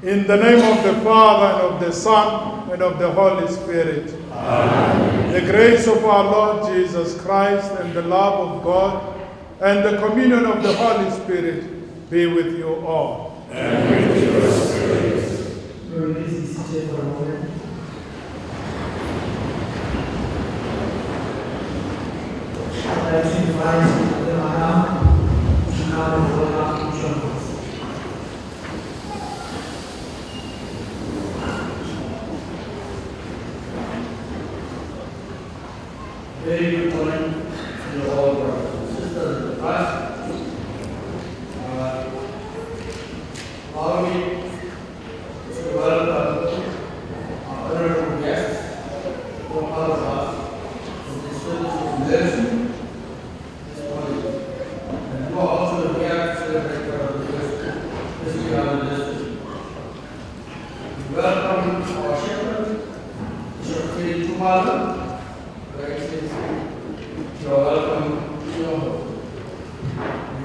In the name of the Father, and of the Son, and of the Holy Spirit. Amen. The grace of our Lord Jesus Christ, and the love of God, and the communion of the Holy Spirit be with you all. And with your spirit. For a moment. I'd like to invite the Madam to come and hold up to join us. Very good morning to all brothers and sisters in the Christ. Allow me to welcome our honorable guests from all of us to this service of mercy this morning. And who are also here to celebrate this year anniversary. We welcome our shepherd, Bishop Philip Tumala. You are welcome to your home.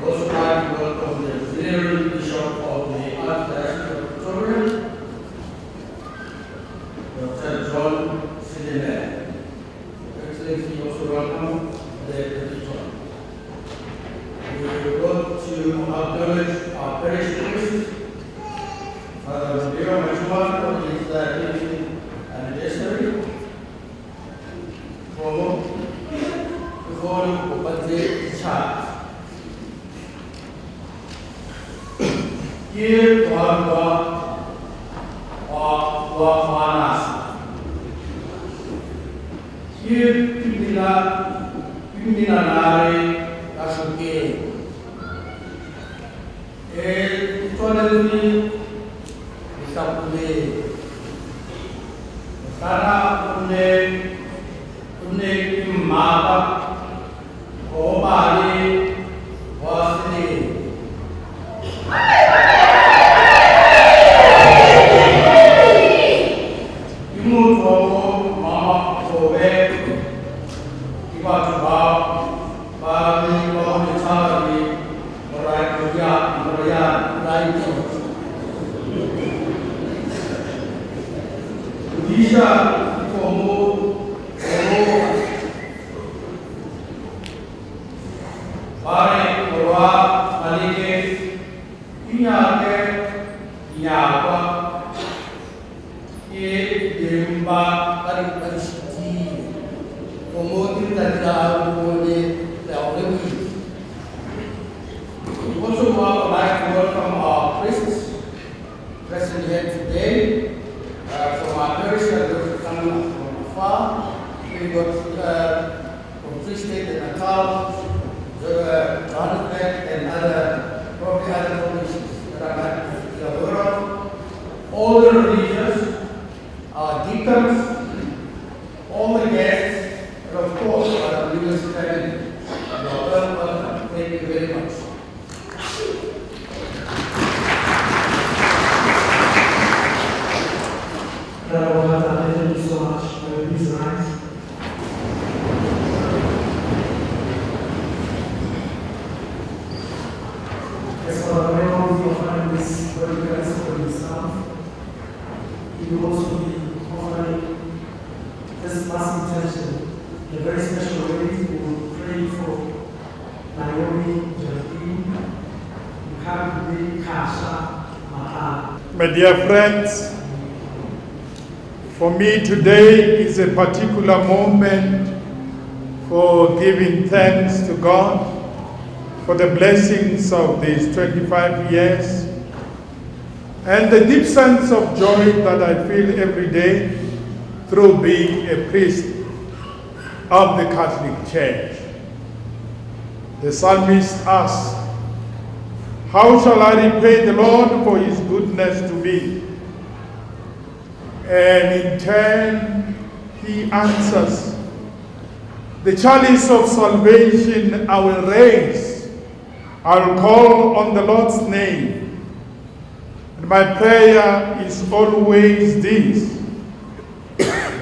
We also like to welcome the Auxiliary Bishop of the Archdiocese of Pretoria, Dr. John Sidene. Excellency, also welcome the Petition. We want to acknowledge our parish priest, Father Machingoane, for his living anniversary. Here, My dear friends, for me today is a particular moment for giving thanks to God for the blessings of these 25 years and the deep sense of joy that I feel every day through being a priest of the Catholic Church. The psalmist asks, "How shall I repay the Lord for his goodness to me?" And in turn, he answers, "The chalice of salvation I will raise. I will call on the Lord's name. And my prayer is always this: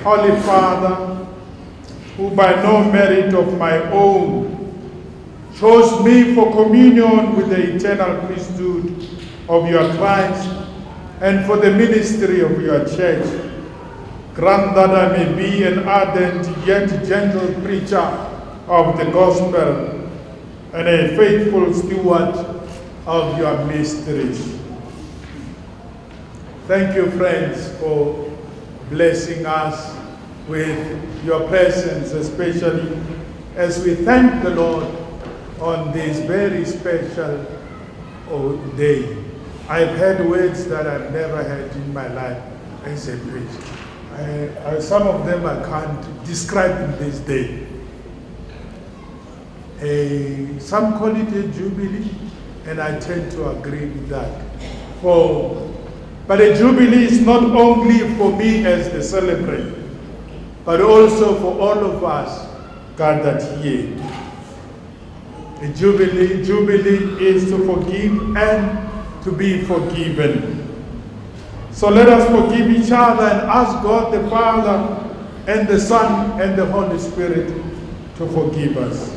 Holy Father, who by no merit of my own chose me for communion with the eternal priesthood of your Christ, and for the ministry of your church. Grant that I may be an ardent yet gentle preacher of the gospel and a faithful steward of your mysteries. Thank you, friends, for blessing us with your presence, especially as we thank the Lord on this very special day. I've heard words that I've never heard in my life as a preacher. Some of them I can't describe in this day. Some call it a jubilee, and I tend to agree with that. But a jubilee is not only for me as the celebrant, but also for all of us gathered here. A jubilee is to forgive and to be forgiven. So let us forgive each other and ask God the Father and the Son and the Holy Spirit to forgive us.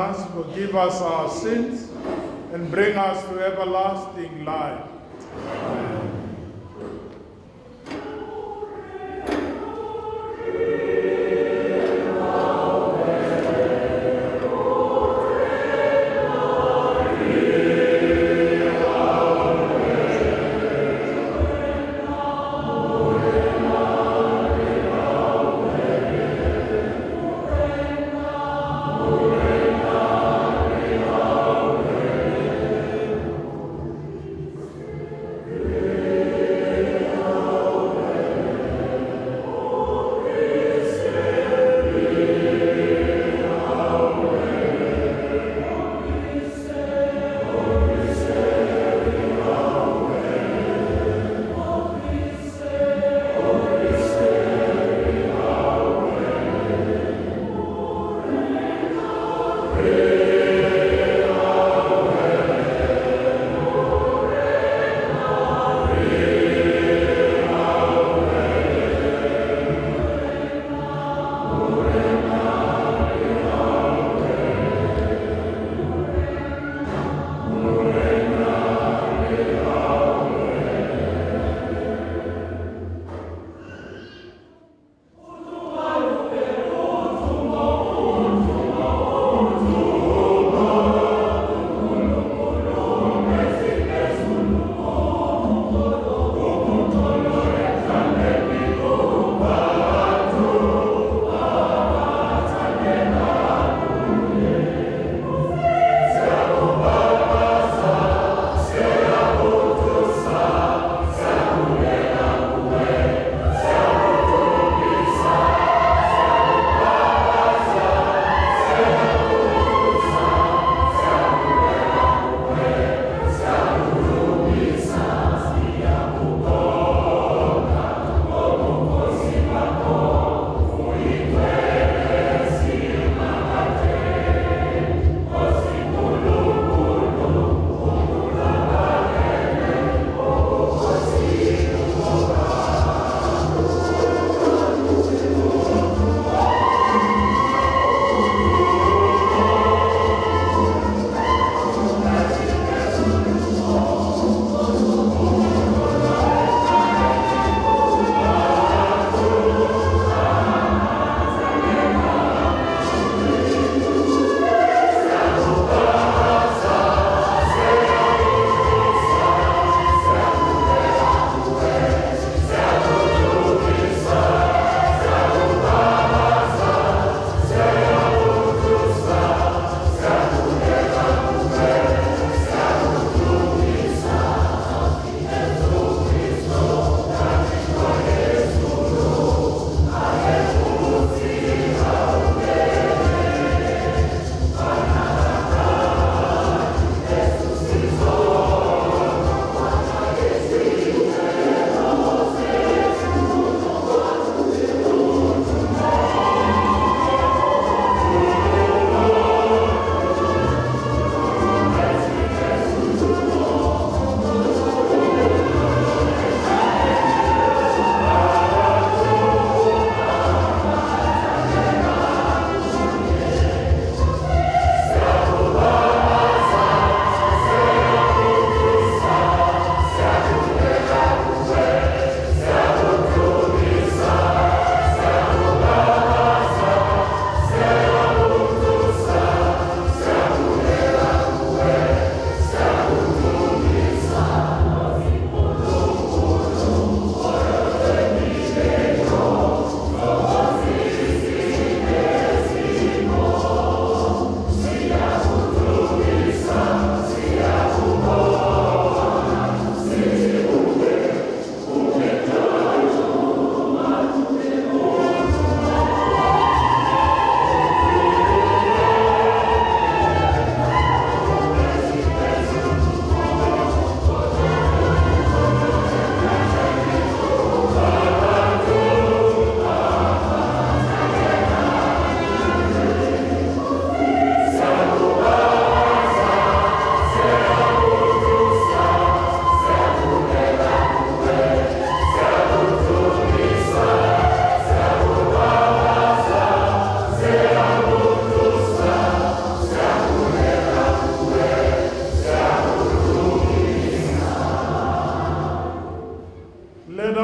us, forgive us our sins, and bring us to everlasting life. Amen.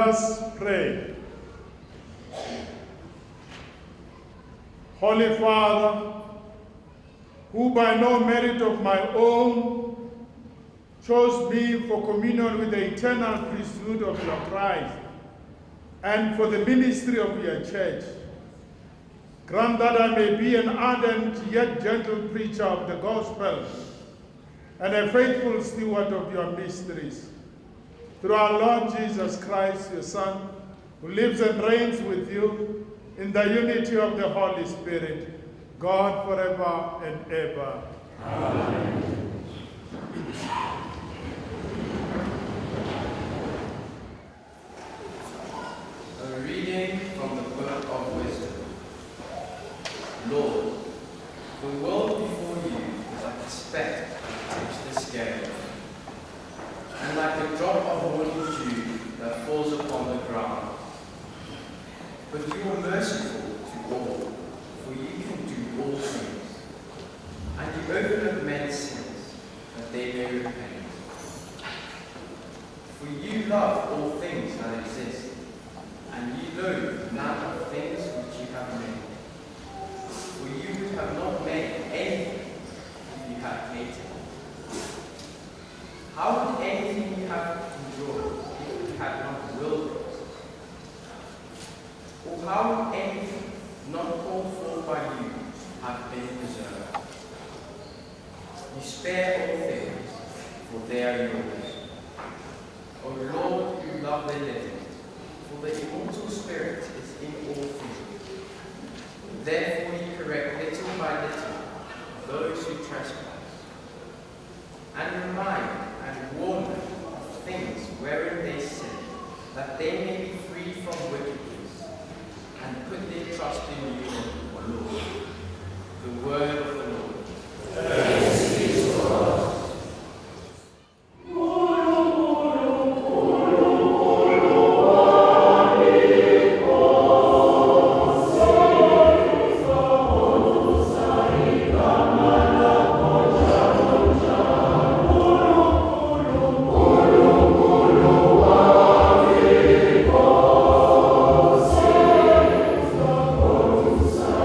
us pray. Holy Father, who by no merit of my own chose me for communion with the eternal priesthood of your Christ and for the ministry of your church, grant that I may be an ardent yet gentle preacher of the gospel and a faithful steward of your mysteries. Through our Lord Jesus Christ, your Son, who lives and reigns with you in the unity of the Holy Spirit, God forever and ever. Amen. A reading from the Book of Wisdom. Lord, the world before you is like a speck that tips the scale, and like a drop of morning dew that falls upon the ground. But you are merciful to all, for you can do all things, and you overlook men's sins, that they may repent. For you love all things that exist, and you loathe none of things which you have made. For you would have not made anything if you had hated. How would anything you have enjoyed if you had not willed it? Or how would anything not called for by you have been preserved? You spare all things, for they are yours. O Lord, you love the living, for the immortal spirit is in all things. Therefore you correct little by little those who trespass, and remind and warn them of things wherein they sin, that they may be free from wickedness, and put their trust in you, O Lord. The word of the Lord. Thanks be to God. Son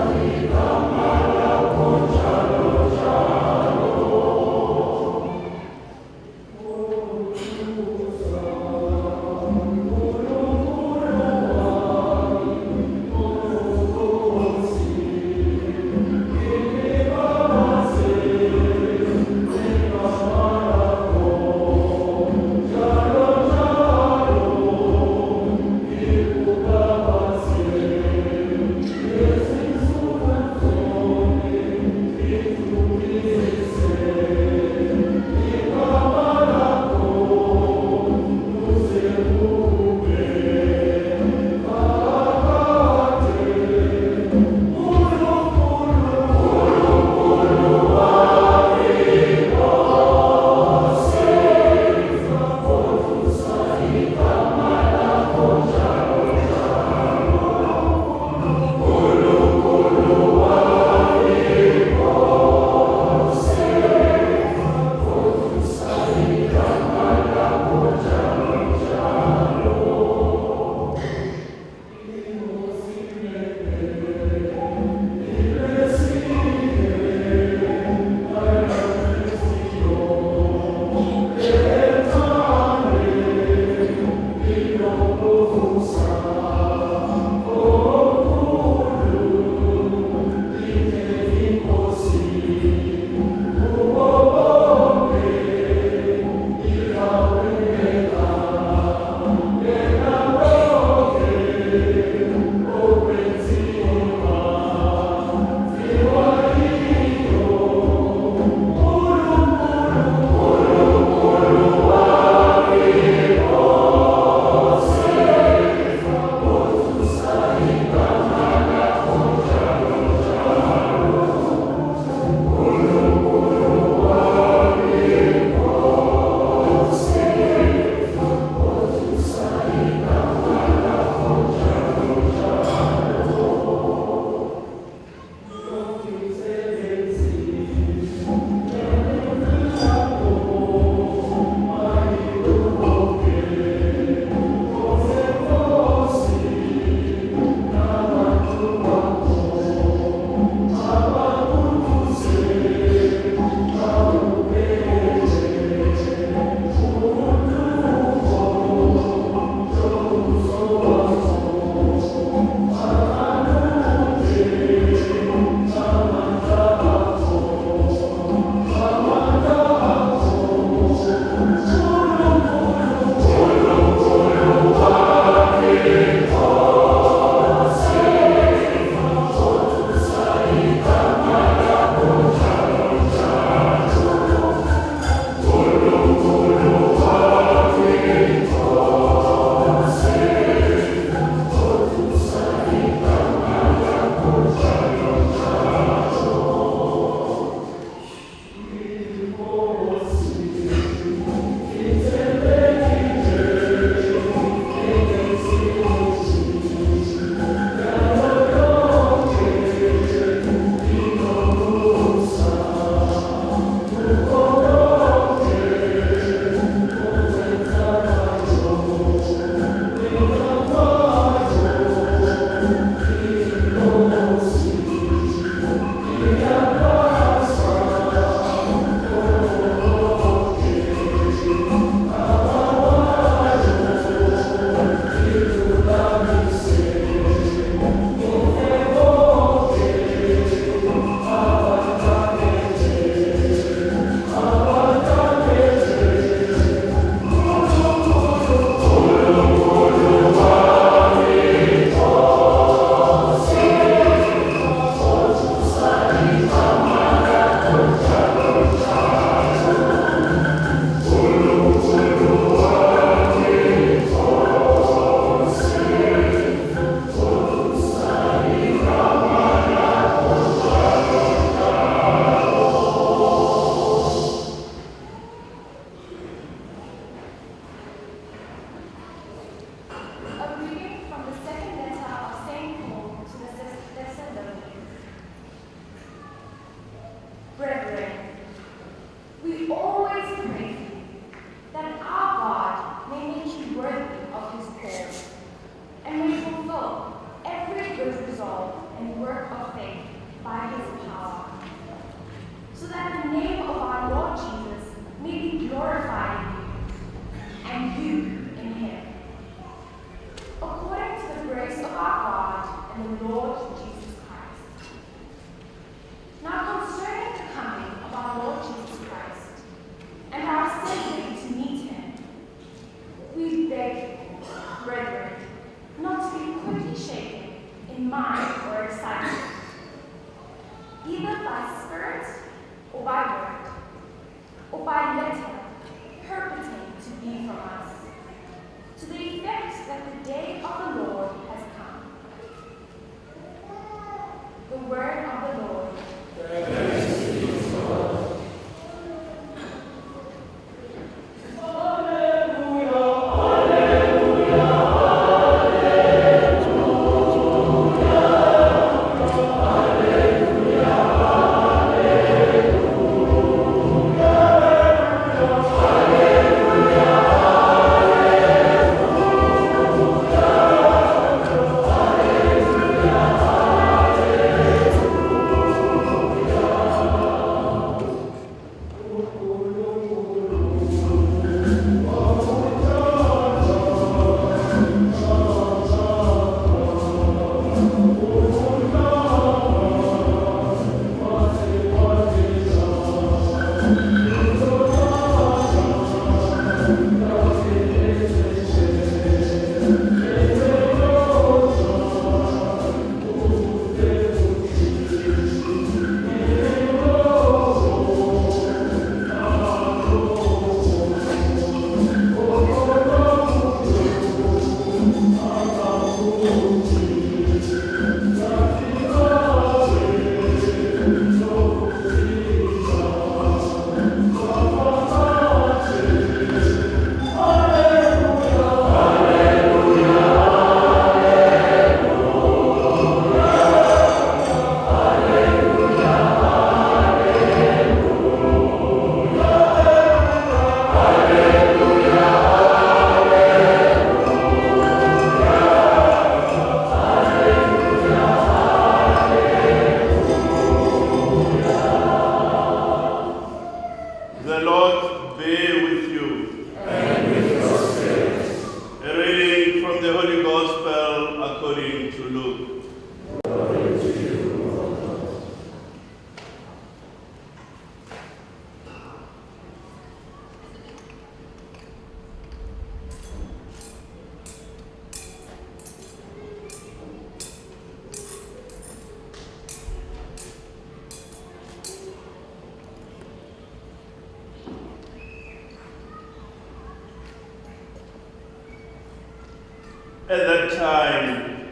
At that time,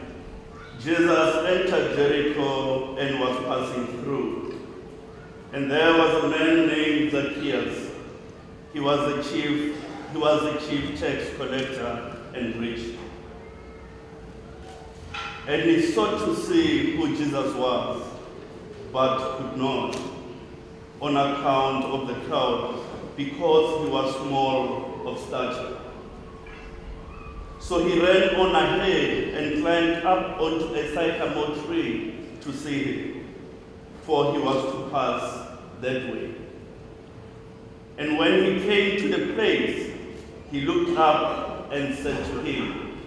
Jesus entered Jericho and was passing through. And there was a man named Zacchaeus. He was a chief tax collector and rich. And he sought to see who Jesus was, but could not, on account of the crowd, because he was small of stature. So he ran on ahead and climbed up onto a sycamore tree to see him, for he was to pass that way. And when he came to the place, he looked up and said to him,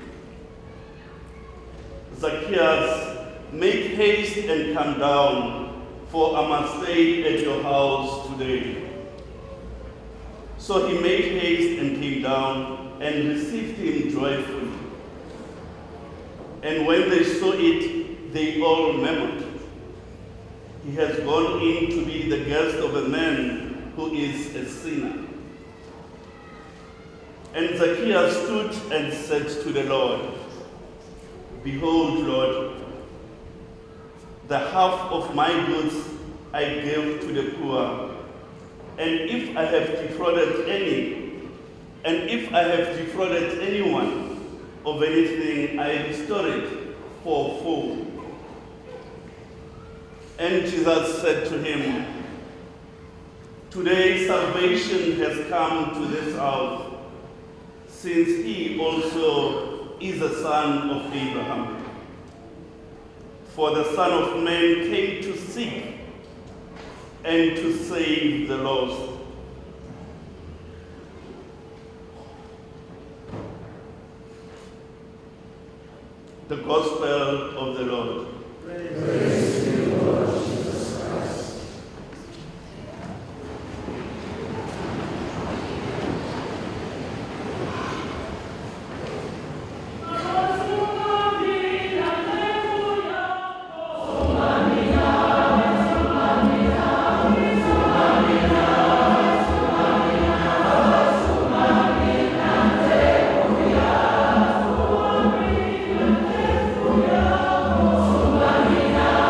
Zacchaeus, make haste and come down, for I must stay at your house today. So he made haste and came down and received him joyfully. And when they saw it, they all murmured, he has gone in to be the guest of a man who is a sinner. And Zacchaeus stood and said to the Lord, Behold, Lord, the half of my goods I give to the poor, and if I have defrauded anyone of anything, I restore it fourfold. And Jesus said to him, Today salvation has come to this house, since he also is a son of Abraham. For the Son of Man came to seek and to save the lost. The Gospel of the Lord. Praise to you, Lord Jesus Christ. Sumamina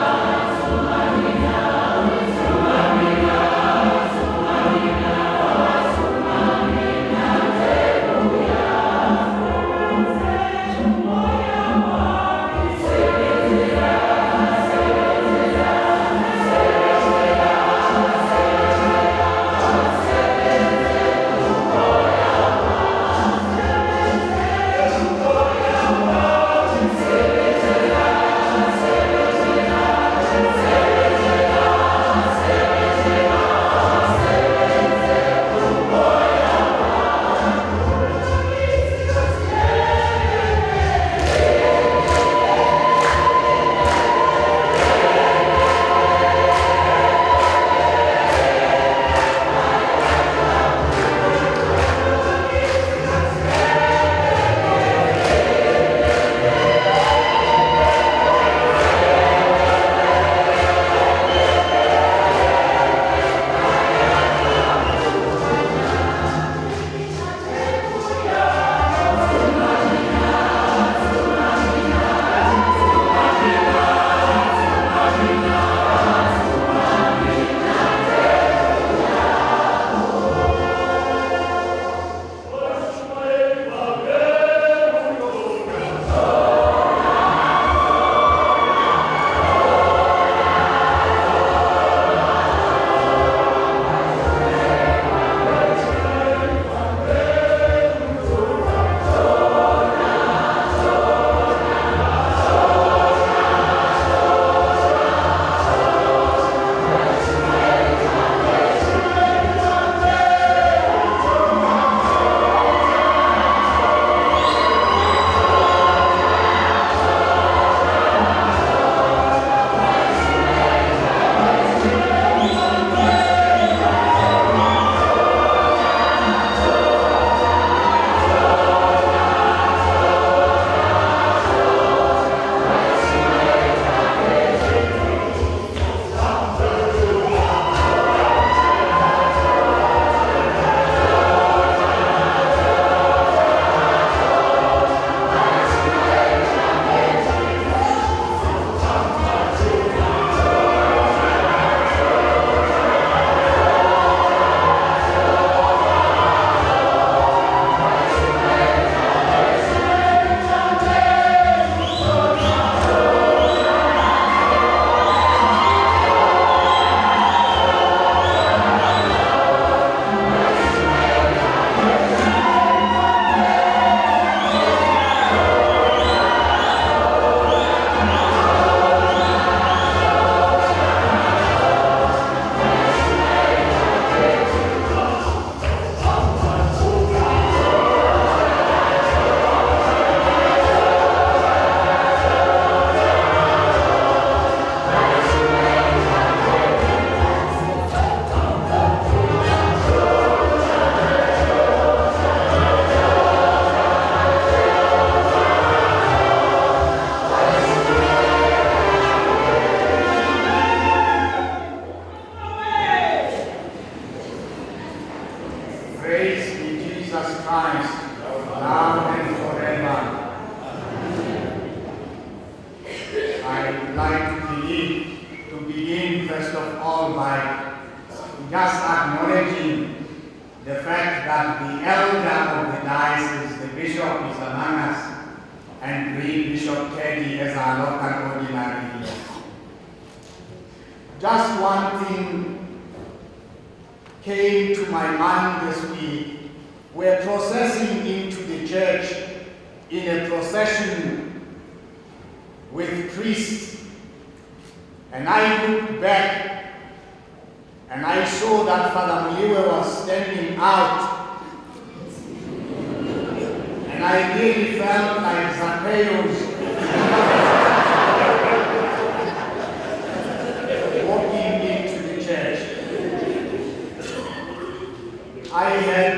now and forever. I'd like to begin first of all by just acknowledging the fact that the elder of the diocese, the bishop, is among us, and Bishop Teddy as our local ordinary here. Just one thing came to my mind as we were processing into the church in a procession with priests, and I looked back and I saw that Father Molewe was standing out, and I really felt like Zacchaeus walking into the church. I had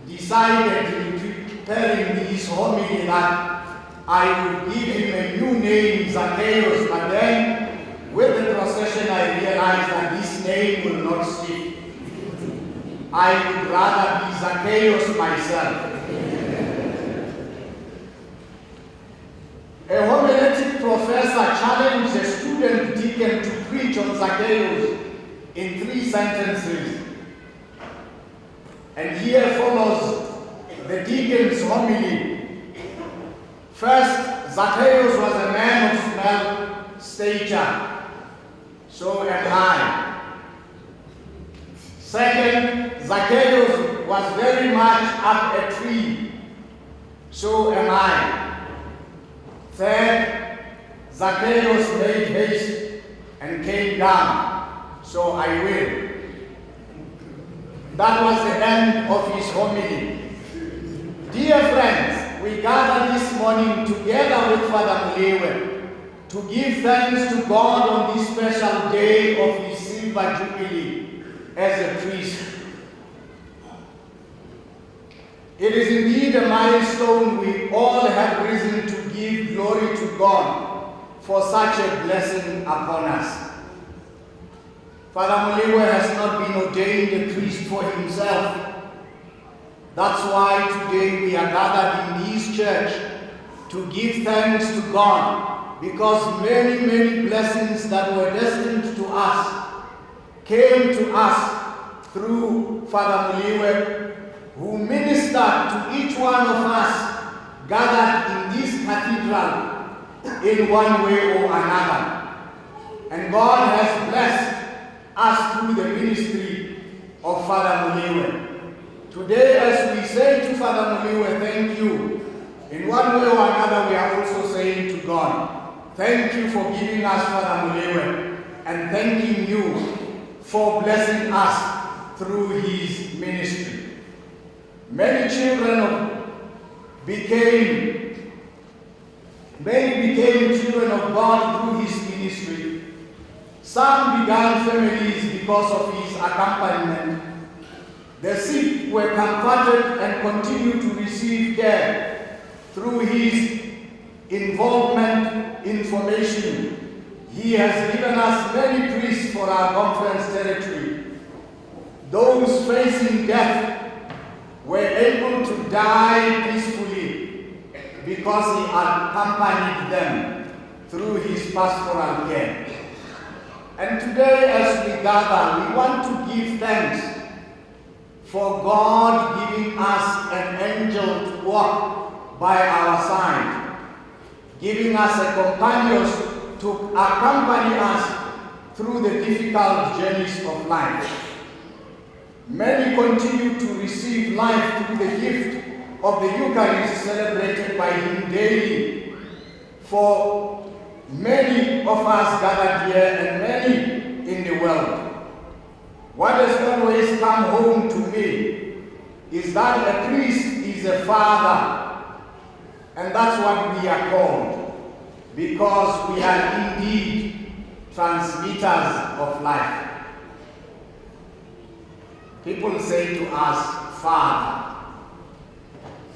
decided in preparing this homily that I would give him a new name, Zacchaeus, but then with the procession I realized that this name will not stick. I would rather be Zacchaeus myself. A homiletic professor challenged a student deacon to preach on Zacchaeus in 3 sentences. And here follows the deacon's homily. First, Zacchaeus was a man of small stature. So am I. Second, Zacchaeus was very much up a tree. So am I. Third, Zacchaeus made haste and came down. So I will. That was the end of his homily. Dear friends, we gather this morning together with Father Molewe to give thanks to God on this special day of his silver jubilee as a priest. It is indeed a milestone we all have reason to give glory to God for such a blessing upon us. Father Molewe has not been ordained a priest for himself. That's why today we are gathered in this church to give thanks to God, because many, many blessings that were destined to us came to us through Father Molewe, who ministered to each one of us gathered in this cathedral in one way or another. And God has blessed us through the ministry of Father Molewe. Today, as we say to Father Molewe, thank you, in one way or another we are also saying to God, thank you for giving us Father Molewe, and thanking you for blessing us through his ministry. Many children became children of God through his ministry. Some began families because of his accompaniment. The sick were comforted and continue to receive care through his involvement, information. He has given us many priests for our conference territory. Those facing death were able to die peacefully because he accompanied them through his pastoral care. And today, as we gather, we want to give thanks for God giving us an angel to walk by our side, giving us a companion to accompany us through the difficult journeys of life. Many continue to receive life through the gift of the Eucharist celebrated by him daily. For many of us gathered here and many in the world, what has always come home to me is that a priest is a father, and that's what we are called, because we are indeed transmitters of life. People say to us, Father.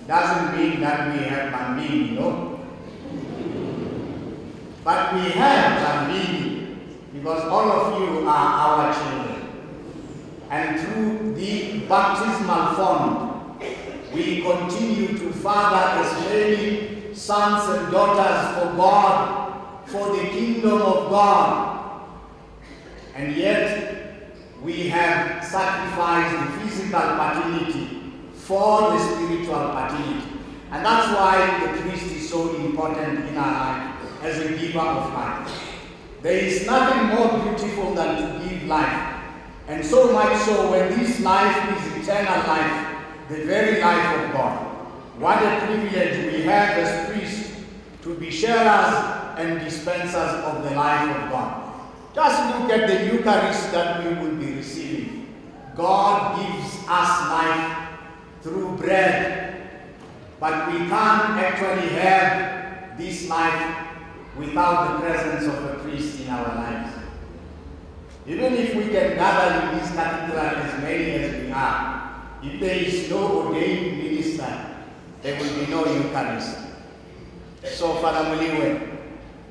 Doesn't mean that we have Bambini, no? But we have Bambini because all of you are our children. And through the baptismal font, we continue to father as many sons and daughters for God, for the kingdom of God. And yet, we have sacrificed the physical paternity for the spiritual paternity. And that's why the priest is so important in our life as a giver of life. There is nothing more beautiful than to give life. And so much so when this life is eternal life, the very life of God. What a privilege we have as priests to be sharers and dispensers of the life of God. Just look at the Eucharist that we will be receiving. God gives us life through bread, but we can't actually have this life without the presence of a priest in our lives. Even if we can gather in this cathedral as many as we are, if there is no ordained minister, there will be no Eucharist. So, Father Molewe,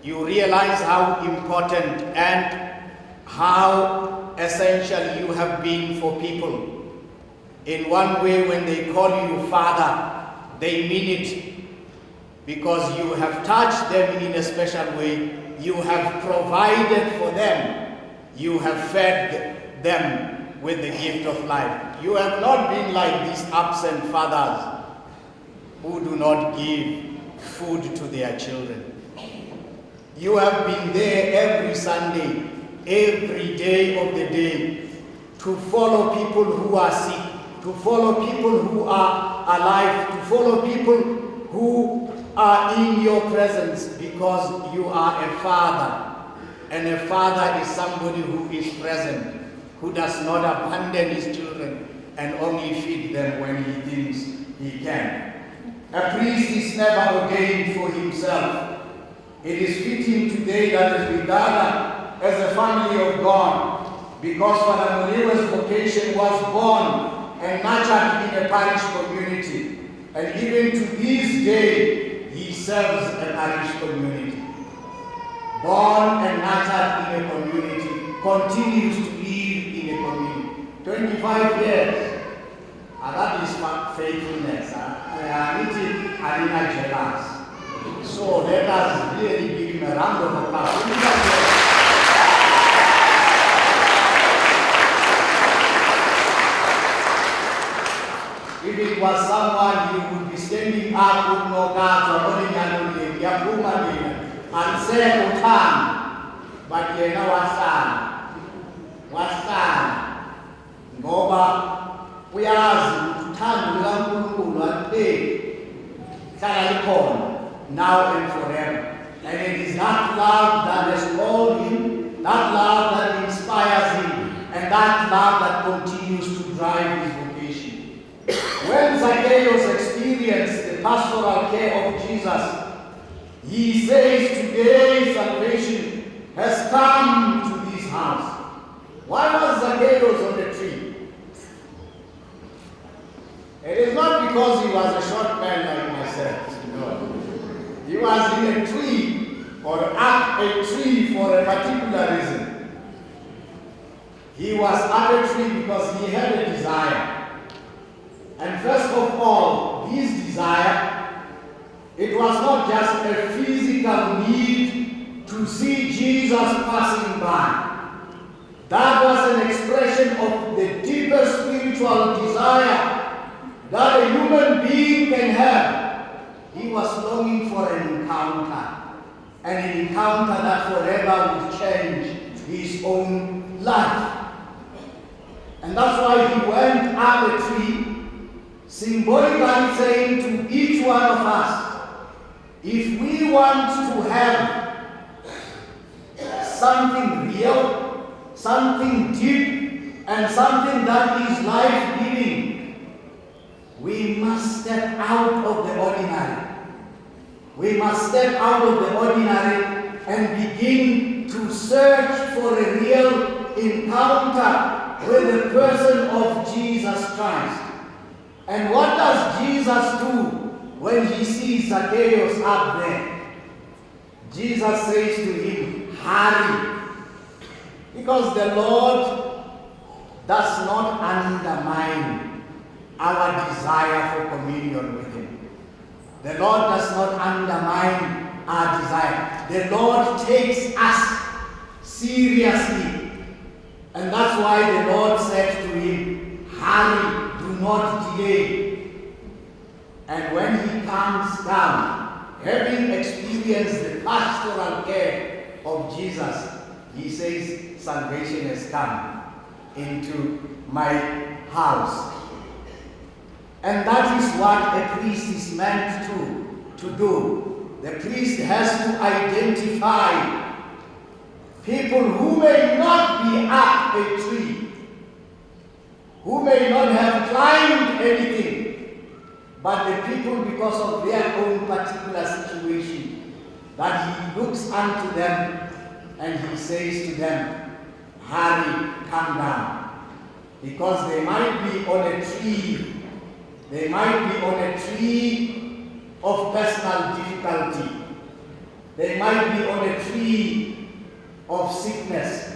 you realize how important and how essential you have been for people. In one way, when they call you Father, they mean it, because you have touched them in a special way. You have provided for them. You have fed them with the gift of life. You have not been like these absent fathers who do not give food to their children. You have been there every Sunday, every day of the day, to follow people who are sick, to follow people who are alive, to follow people who are in your presence, because you are a father. And a father is somebody who is present, who does not abandon his children and only feed them when he thinks he can. A priest is never ordained for himself. It is fitting today that as we gather as a family of God, because Father Molewe's vocation was born and nurtured in a parish community. And even to this day, he serves a parish community. Born and nurtured in a community, continues to live in a community. 25 years. That is faithfulness. So let us really give him a round of applause. If it was someone who would be standing up with no guards or holding and say uthan, but yena wasana ngoba uyazi uthando lukaNkulunkulu alibeki hlala likhona now and forever. And it is that love that has called him, that love that inspires him, and that love that continues to drive his vocation. When Zacchaeus experienced the pastoral care of Jesus, he says, today salvation has come to this house. Why was Zacchaeus on the tree? It is not because he was a short man like myself. No. He was in a tree, or at a tree for a particular reason. He was at a tree because he had a desire. And first of all, his desire, it was not just a physical need to see Jesus passing by. That was an expression of the deeper spiritual desire that a human being can have. He was longing for an encounter, and an encounter that forever would change his own life. And that's why he went up a tree, symbolically saying to each one of us, if we want to have something real, something deep, and something that is life-giving, we must step out of the ordinary. We must step out of the ordinary and begin to search for a real encounter with the person of Jesus Christ. And what does Jesus do when he sees Zacchaeus up there? Jesus says to him, hurry. Because the Lord does not undermine our desire for communion with Him. The Lord does not undermine our desire. The Lord takes us seriously. And that's why the Lord said to him, hurry, do not delay. And when he comes down, having experienced the pastoral care of Jesus, he says, salvation has come into my house. And that is what a priest is meant to do. The priest has to identify people who may not be up a tree, who may not have climbed anything, but the people, because of their own particular situation, that he looks unto them and he says to them, hurry, come down. Because they might be on a tree, they might be on a tree of personal difficulty. They might be on a tree of sickness.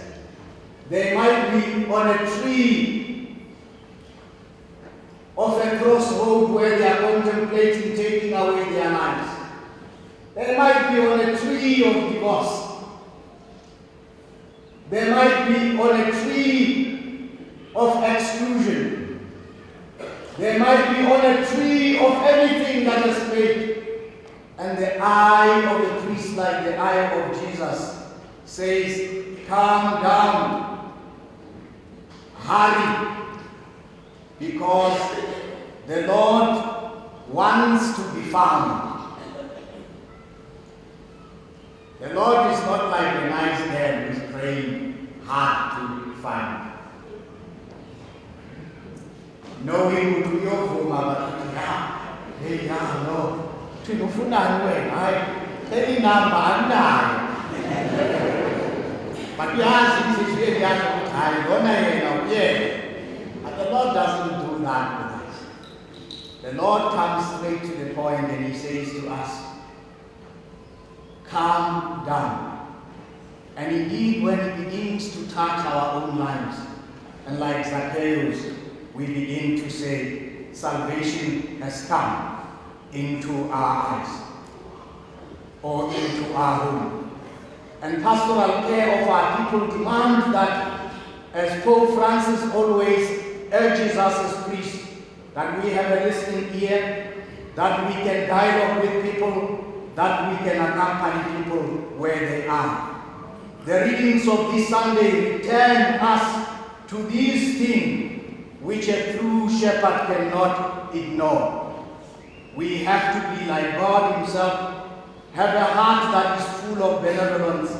They might be on a tree of a crossroad where they are contemplating taking away their lives. They might be on a tree of divorce. They might be on a tree of exclusion. They might be on a tree of anything that is made. And the eye of the priest, like the eye of Jesus, says, come down, hurry, because the Lord wants to be found. The Lord is not like a nice man who is praying hard to be found. Knowing who you are, no. Any number, but we ask this is really but the Lord doesn't do that with us. The Lord comes straight to the point and he says to us, calm down. And indeed, when he begins to touch our own lives, and like Zacchaeus, we begin to say, salvation has come into our eyes or into our home. And pastoral care of our people demands that, as Pope Francis always urges us as priests, that we have a listening ear, that we can dialogue with people, that we can accompany people where they are. The readings of this Sunday return us to these things which a true shepherd cannot ignore. We have to be like God Himself, have a heart that is full of benevolence,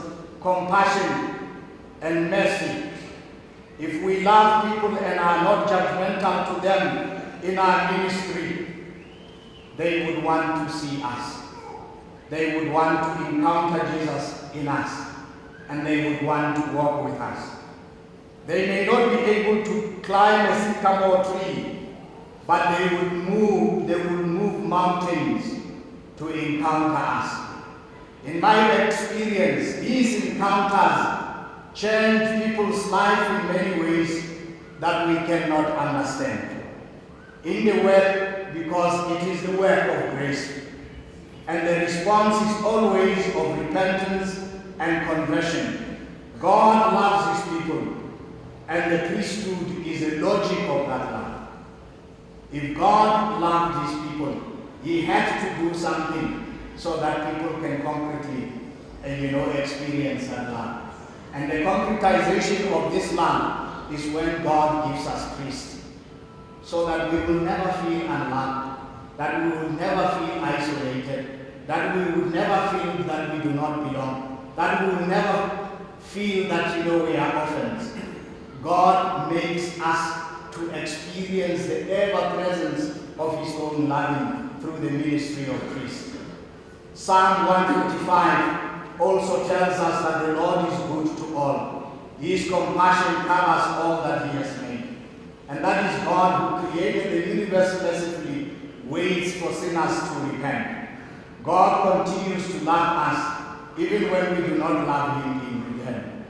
compassion, and mercy. If we love people and are not judgmental to them in our ministry, they would want to see us. They would want to encounter Jesus in us, and they would want to walk with us. They may not be able to climb a sycamore tree, but they would move mountains to encounter us. In my experience, these encounters change people's life in many ways that we cannot understand. In the work, because it is the work of grace, and the response is always of repentance and conversion. God loves His people, and the priesthood is the logic of that love. If God loved His people, He had to do something so that people can concretely, experience that love. And the concretization of this love is when God gives us priests, so that we will never feel unloved, that we will never feel isolated, that we will never feel that we do not belong, that we will never feel that we are orphans. God makes us to experience the ever-presence of His own loving through the ministry of priests. Psalm 155 also tells us that the Lord is good to all. His compassion covers all that He has made. And that is God who created the universe mercifully, waits for sinners to repent. God continues to love us even when we do not love Him in return.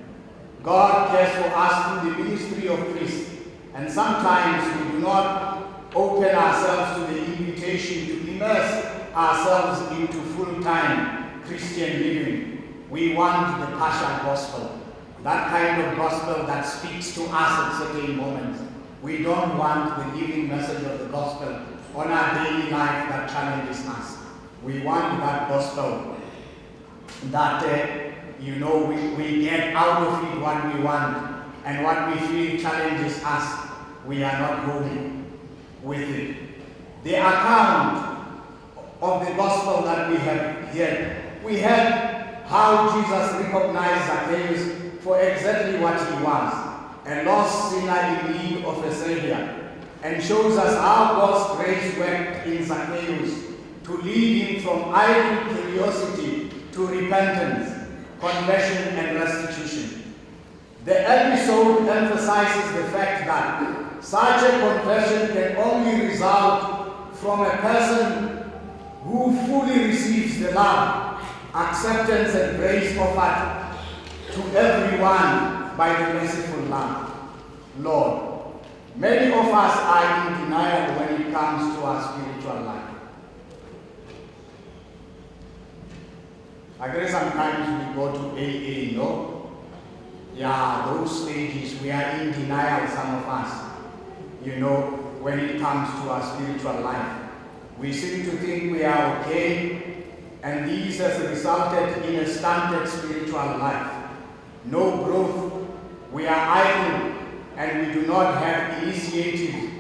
God cares for us through the ministry of priests, and sometimes we do not open ourselves to the invitation to immerse ourselves into full-time Christian living. We want the partial gospel, that kind of gospel that speaks to us at certain moments. We don't want the living message of the gospel on our daily life that challenges us. We want that gospel that, we get out of it what we want, and what we feel challenges us, we are not going with it. The account of the gospel that we have here, we had how Jesus recognized Zacchaeus for exactly what he was, a lost sinner in need of a savior, and shows us how God's grace worked in Zacchaeus to lead him from idle curiosity to repentance, conversion, and restitution. The episode emphasizes the fact that such a conversion can only result from a person who fully receives the love, acceptance, and grace offered to everyone by the merciful Lord. Many of us are in denial when it comes to our spiritual life. I guess sometimes we go to AA, those stages, we are in denial, some of us, when it comes to our spiritual life. We seem to think we are okay, and this has resulted in a stunted spiritual life. No growth, we are idle, and we do not have initiative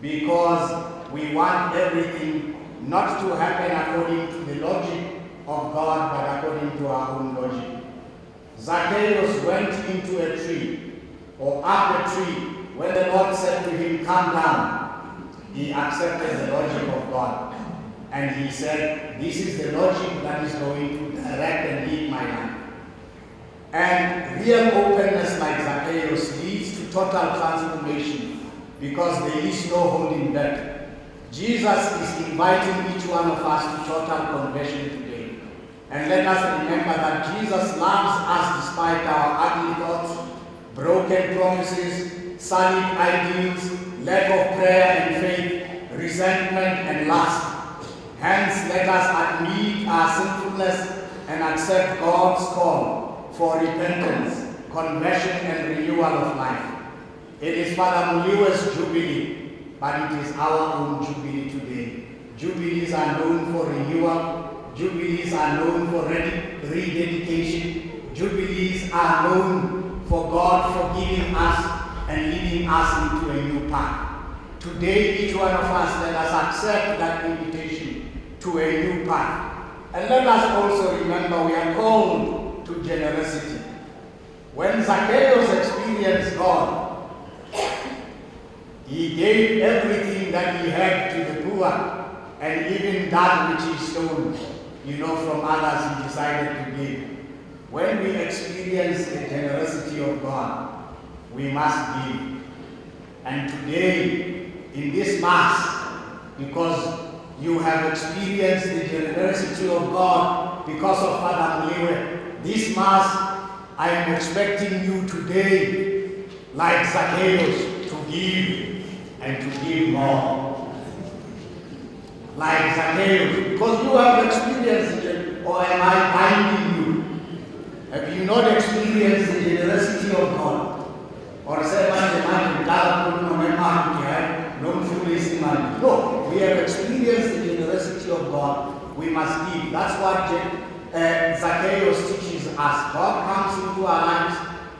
because we want everything not to happen according to the logic of God, but according to our own logic. Zacchaeus went into a tree, or up a tree, when the Lord said to him, "Come down." He accepted the logic of God. And he said, this is the logic that is going to direct and lead my life. And real openness like Zacchaeus leads to total transformation, because there is no holding back. Jesus is inviting each one of us to total conversion today. And let us remember that Jesus loves us despite our ugly thoughts, broken promises, sullied ideals, lack of prayer and faith, resentment and lust. Hence, let us admit our sinfulness and accept God's call for repentance, conversion, and renewal of life. It is Father Molewe's Jubilee, but it is our own Jubilee today. Jubilees are known for renewal. Jubilees are known for rededication. Jubilees are known for God forgiving us and leading us into a new path. Today, each one of us, let us accept that invitation to a new path. And let us also remember we are called to generosity. When Zacchaeus experienced God, he gave everything that he had to the poor, and even that which he stole, from others, he decided to give. When we experience the generosity of God, we must give. And today, in this Mass, because you have experienced the generosity of God because of Father Molewe, this Mass, I am expecting you today, like Zacchaeus, to give and to give more. Like Zacchaeus, because you have experienced it, or am I binding you? Have you not experienced the generosity of God? Or say, no, we have experienced the generosity of God. We must give. That's what Zacchaeus teaches us. God comes into our lives.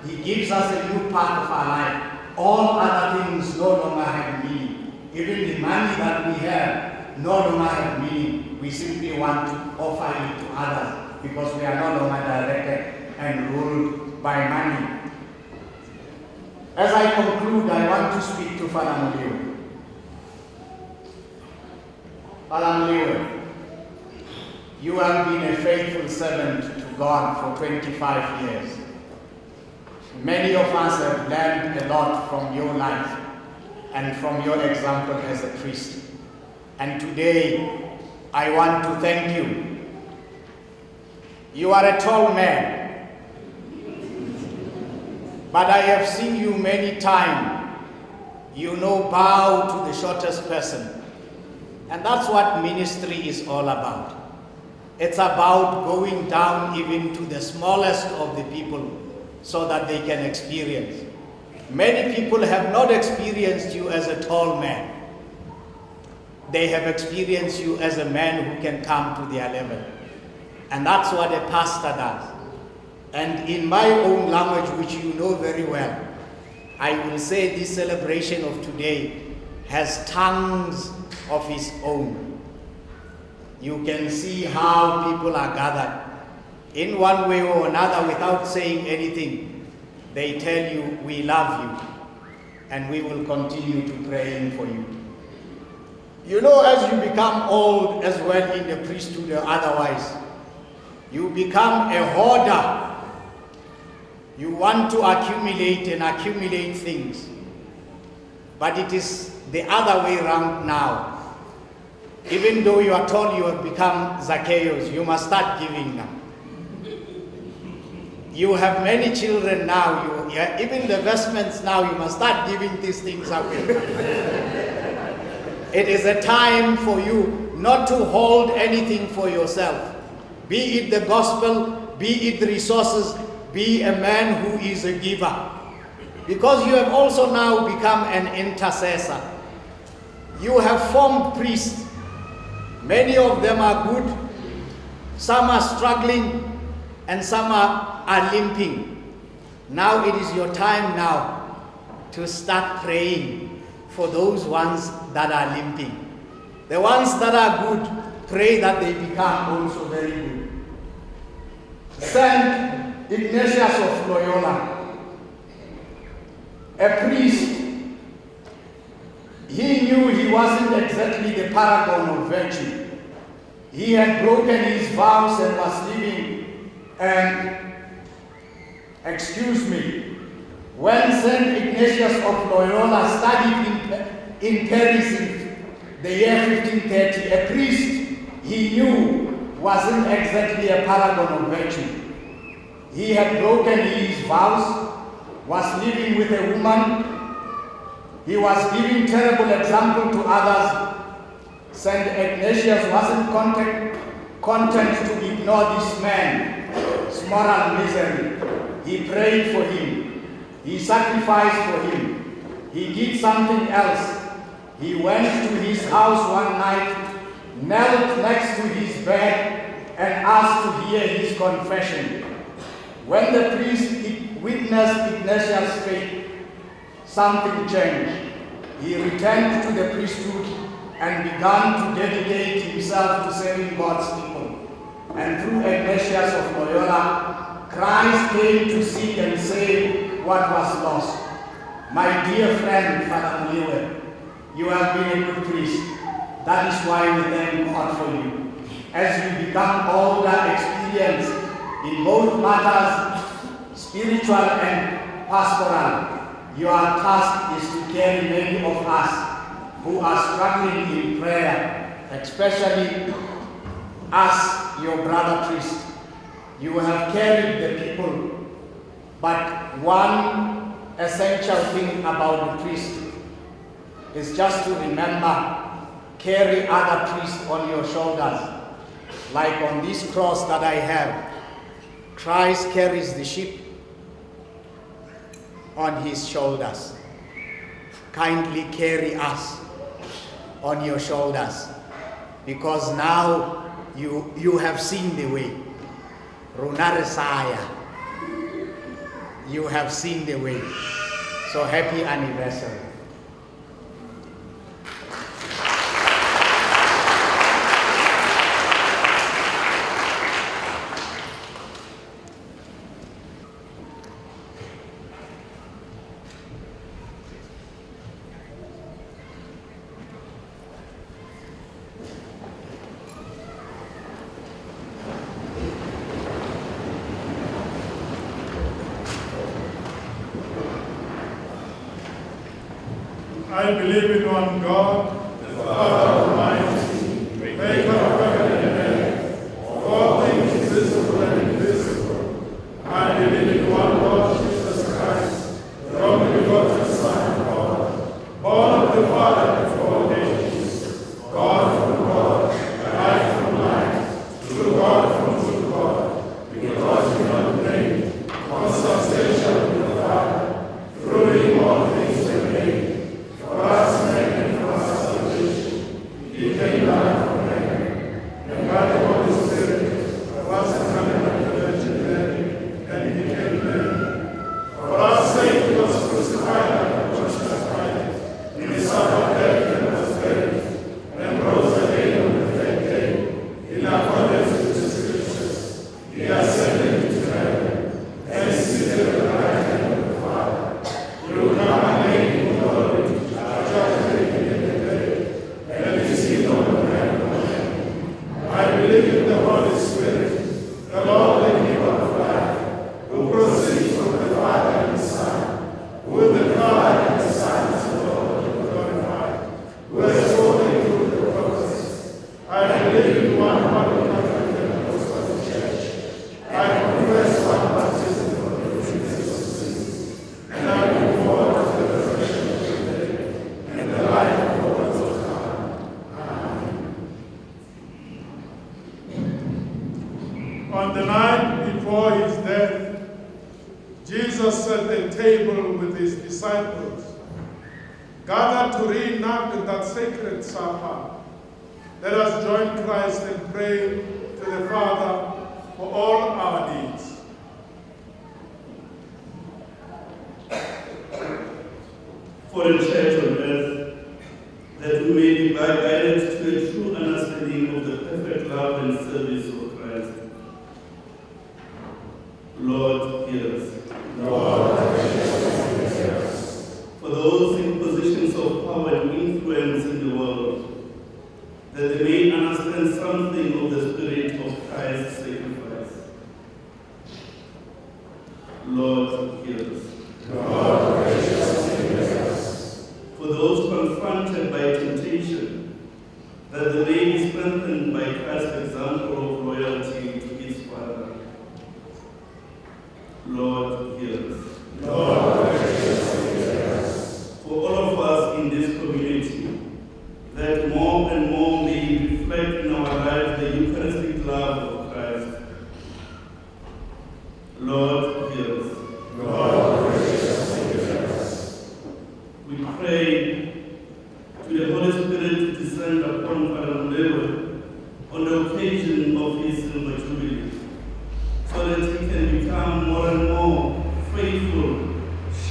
He gives us a new path of our life. All other things no longer have meaning. Even the money that we have no longer have meaning. We simply want to offer it to others because we are no longer directed and ruled by money. As I conclude, I want to speak to Father Molewe. Father Molewe, you have been a faithful servant to God for 25 years. Many of us have learned a lot from your life and from your example as a priest. And today, I want to thank you. You are a tall man, but I have seen you many times bow to the shortest person. And that's what ministry is all about. It's about going down even to the smallest of the people so that they can experience. Many people have not experienced you as a tall man. They have experienced you as a man who can come to their level. And that's what a pastor does. And in my own language, which you know very well, I will say this celebration of today has tongues of its own. You can see how people are gathered. In one way or another, without saying anything, they tell you, we love you, and we will continue to pray for you. You know, as you become old as well in the priesthood or otherwise, you become a hoarder. You want to accumulate and accumulate things. But it is the other way around now. Even though you are told you have become Zacchaeus, you must start giving now. You have many children now, even the vestments now, you must start giving these things away. It is a time for you not to hold anything for yourself. Be it the gospel, be it the resources, be a man who is a giver. Because you have also now become an intercessor. You have formed priests. Many of them are good, some are struggling, and some are limping. Now it is your time now to start praying for those ones that are limping. The ones that are good, pray that they become also very good. Saint Ignatius of Loyola, a priest, he knew he wasn't exactly the paragon of virtue. He had broken his vows and was living, when Saint Ignatius of Loyola studied in Paris in the year 1530, a priest he knew wasn't exactly a paragon of virtue. He had broken his vows, was living with a woman. He was giving terrible example to others. Saint Ignatius wasn't content to ignore this man's moral misery. He prayed for him. He sacrificed for him. He did something else. He went to his house one night, knelt next to his bed, and asked to hear his confession. When the priest witnessed Ignatius' faith, something changed. He returned to the priesthood and began to dedicate himself to serving God's people. And through Ignatius of Loyola, Christ came to seek and save what was lost. My dear friend, Father Molewe, you have been a good priest. That is why we thank God for you. As you become older, experienced in both matters, spiritual and pastoral, your task is to carry many of us who are struggling in prayer, especially us, your brother priest. You have carried the people, but one essential thing about the priest is just to remember, carry other priests on your shoulders. Like on this cross that I have, Christ carries the sheep on his shoulders. Kindly carry us on your shoulders, because now you have seen the way. Runaresaya, you have seen the way. So happy anniversary. I believe in one God, the Father Almighty, maker of heaven and earth, all things visible and invisible. I believe in one Lord Jesus Christ, the only begotten Son of God, I believe in the Holy Spirit, the Lord, the giver of life, who proceeds from the Father and the Son, who with the Father and the Son is Lord and glorified, who has spoken through the prophets. I believe in one Holy Catholic and Apostolic Church. I confess one baptism for the forgiveness of sins, and I look forward to the resurrection of the dead and the life of the world to come. Amen. On the night before his death, Jesus set a table with his disciples, gathered to reenact that sacred supper. Let us join Christ and pray to the Father for all our needs. For the Church on earth, that we may be guided to a true understanding of the perfect love and service of Christ. Lord, hear us. Lord, hear us. For those in positions of power and influence in the world, that they may understand something of the spirit of Christ's sacrifice. Lord, hear us. Lord, hear us. For those confronted by temptation, that they may be strengthened by Christ's example of loyalty to his Father. Lord, hear us. Lord, hear us. For all of us in this community, that more and more may reflect in our lives the Eucharistic love of Christ. Lord, hear us. Lord, hear us. We pray to the Holy Spirit to descend upon Father Molewe on the occasion of his silver Jubilee, so that he can become more and more faithful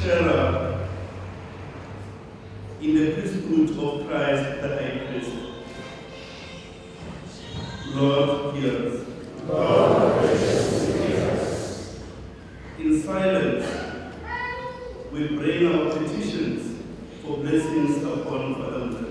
sharer in the priesthood of Christ the High Priest. Lord, hear us. Lord, hear us. In silence, we bring our petitions for blessings upon Father Molewe.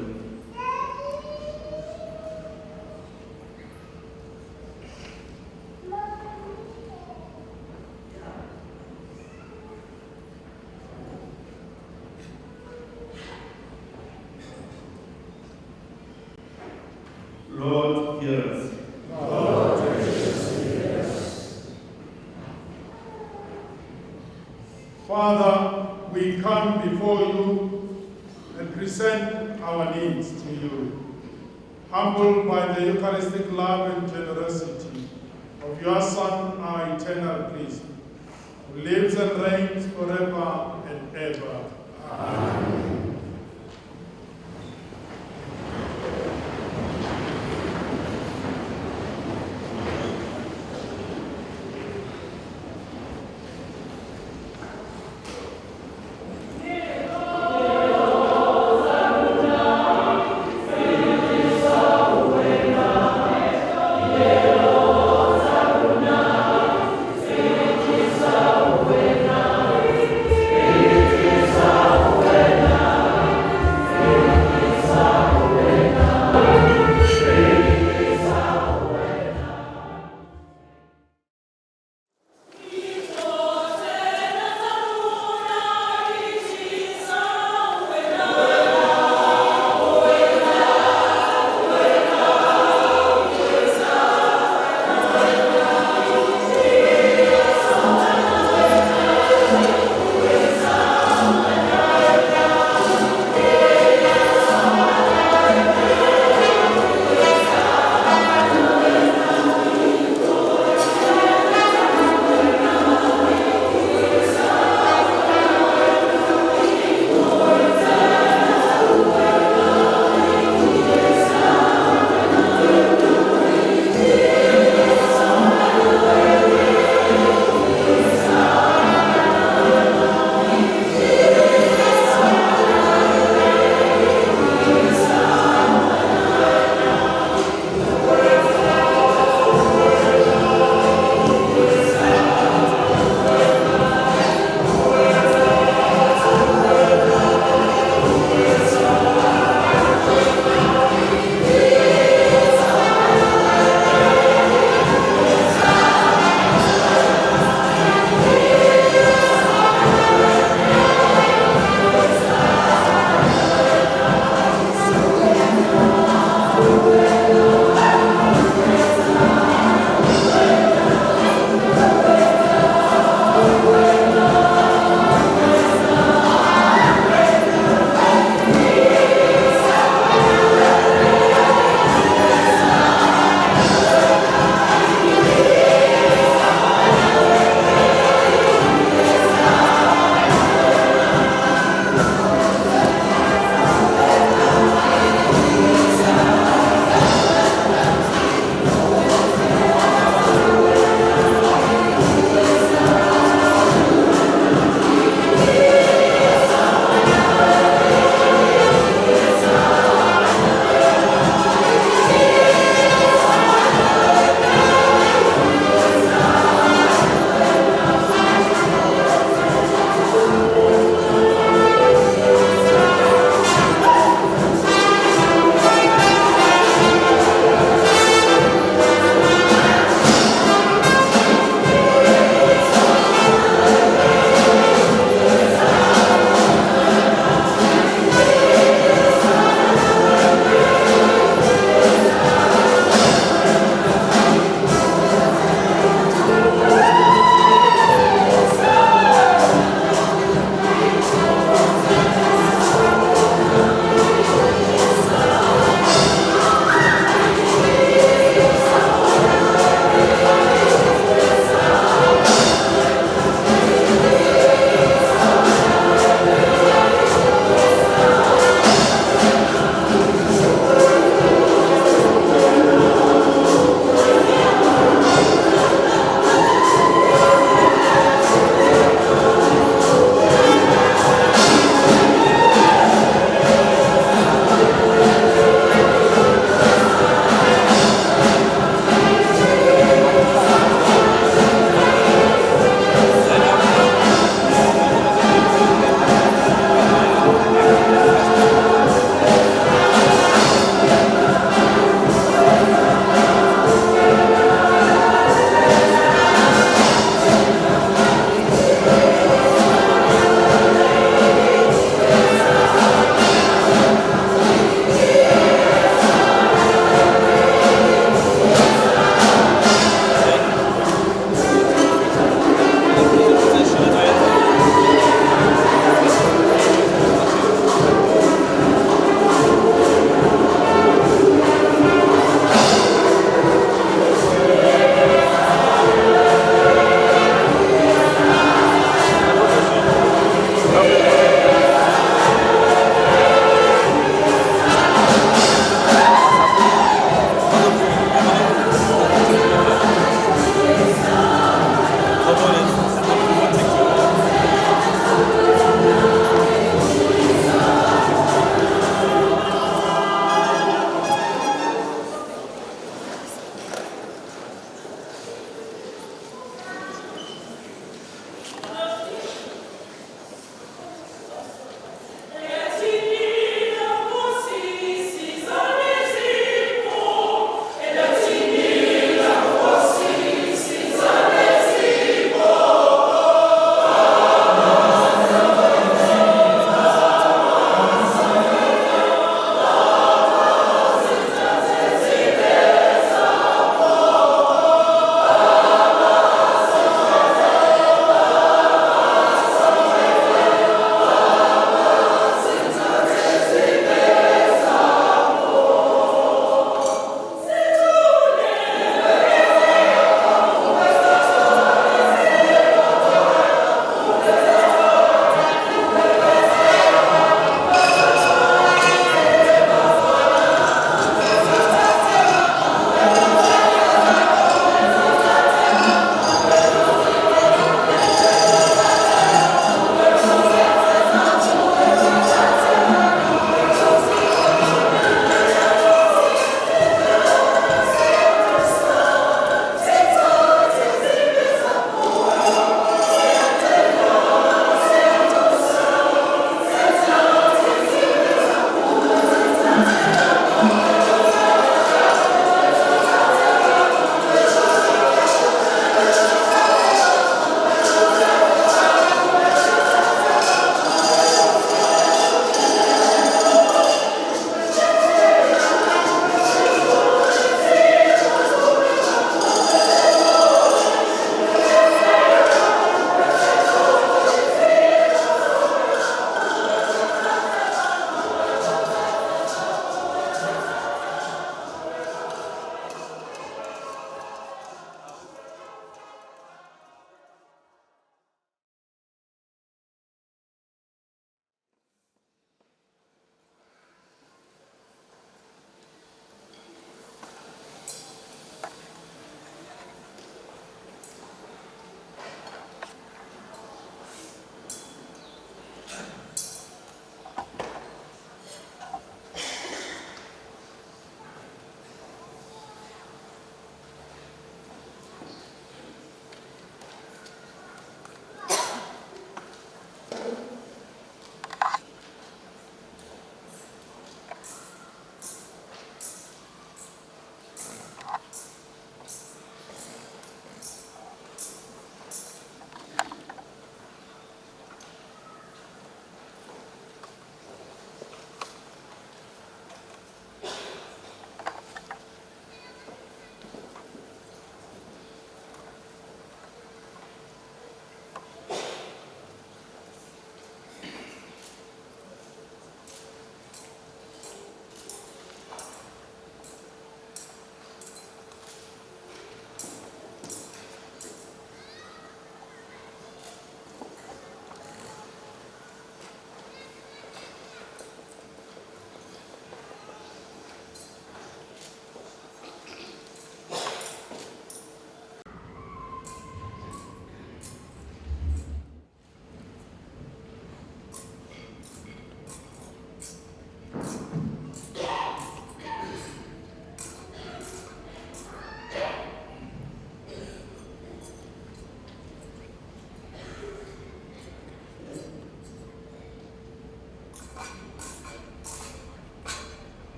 Lord, hear us. Lord, hear us. Father, we come before you and present our needs to you, humbled by the Eucharistic love and generosity of your Son, our eternal priest, who lives and reigns forever and ever. Amen. Amen.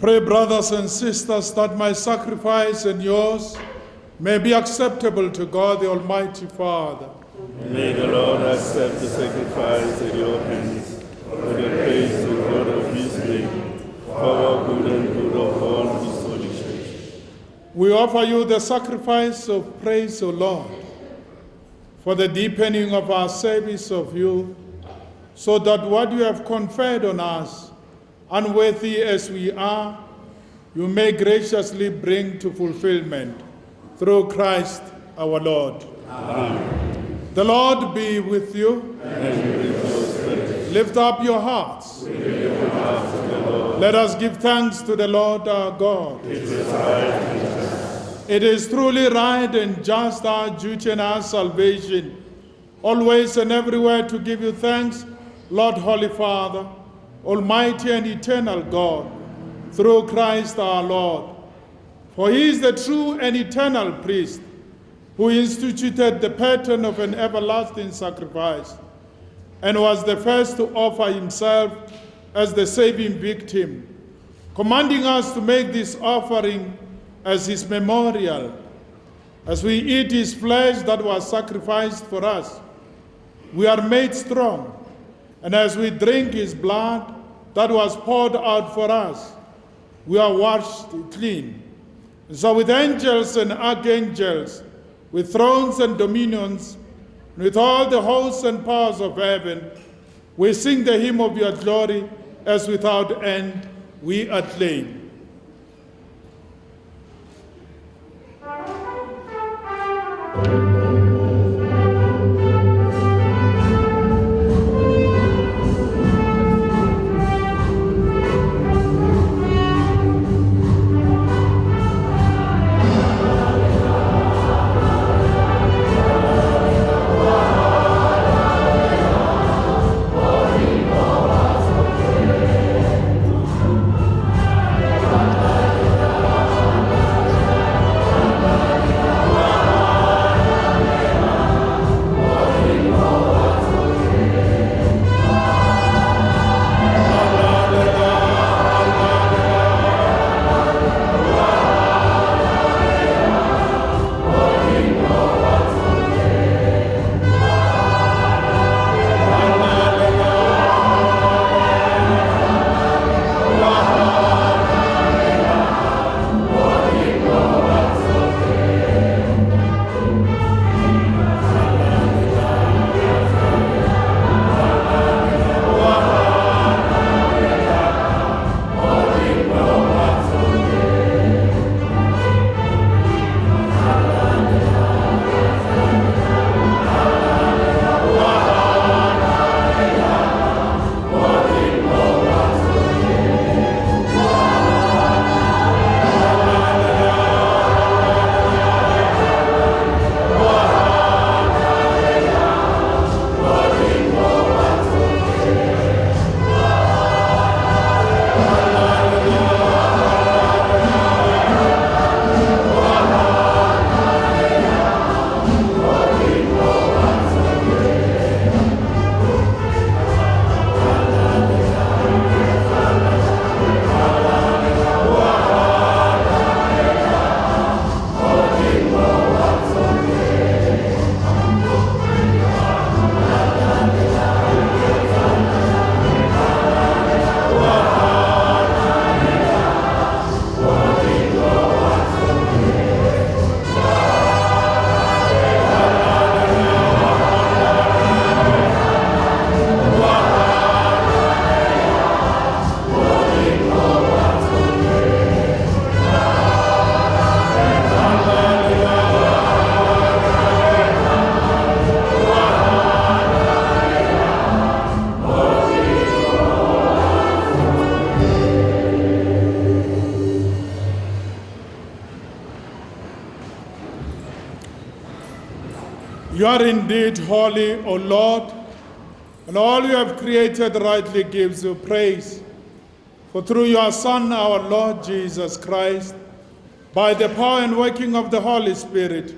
Pray, brothers and sisters, that my sacrifice and yours may be acceptable to God, the Almighty Father. May the Lord accept the sacrifice at your hands for the praise and God of his name, for our good and good of all his holy church. We offer you the sacrifice of praise, O Lord, for the deepening of our service of you, so that what you have conferred on us, unworthy as we are, you may graciously bring to fulfillment through Christ our Lord. Amen. The Lord be with you. And with your spirit. Lift up your hearts. We lift our hearts to the Lord. Let us give thanks to the Lord our God. It is right and just. It is truly right and just, our duty and our salvation, always and everywhere to give you thanks, Lord, Holy Father, Almighty and eternal God, through Christ our Lord. For he is the true and eternal priest, who instituted the pattern of an everlasting sacrifice, and was the first to offer himself as the saving victim, commanding us to make this offering as his memorial. As we eat his flesh that was sacrificed for us, we are made strong. And as we drink his blood that was poured out for us, we are washed clean. So with angels and archangels, with thrones and dominions, and with all the hosts and powers of heaven, we sing the hymn of your glory, as without end we acclaim. You are indeed holy, O Lord, and all you have created rightly gives you praise. For through your Son, our Lord Jesus Christ, by the power and working of the Holy Spirit,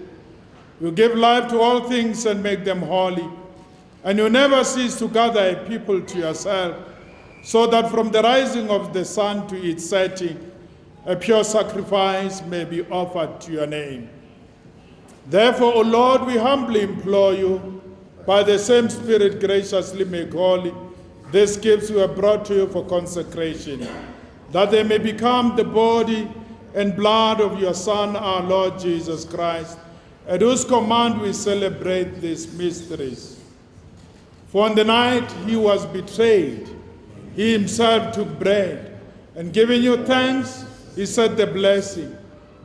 you give life to all things and make them holy. And you never cease to gather a people to yourself, so that from the rising of the sun to its setting, a pure sacrifice may be offered to your name. Therefore, O Lord, we humbly implore you, by the same Spirit graciously make holy these gifts we have brought to you for consecration, that they may become the body and blood of your Son, our Lord Jesus Christ, at whose command we celebrate these mysteries. For on the night he was betrayed, he himself took bread, and giving you thanks, he said the blessing,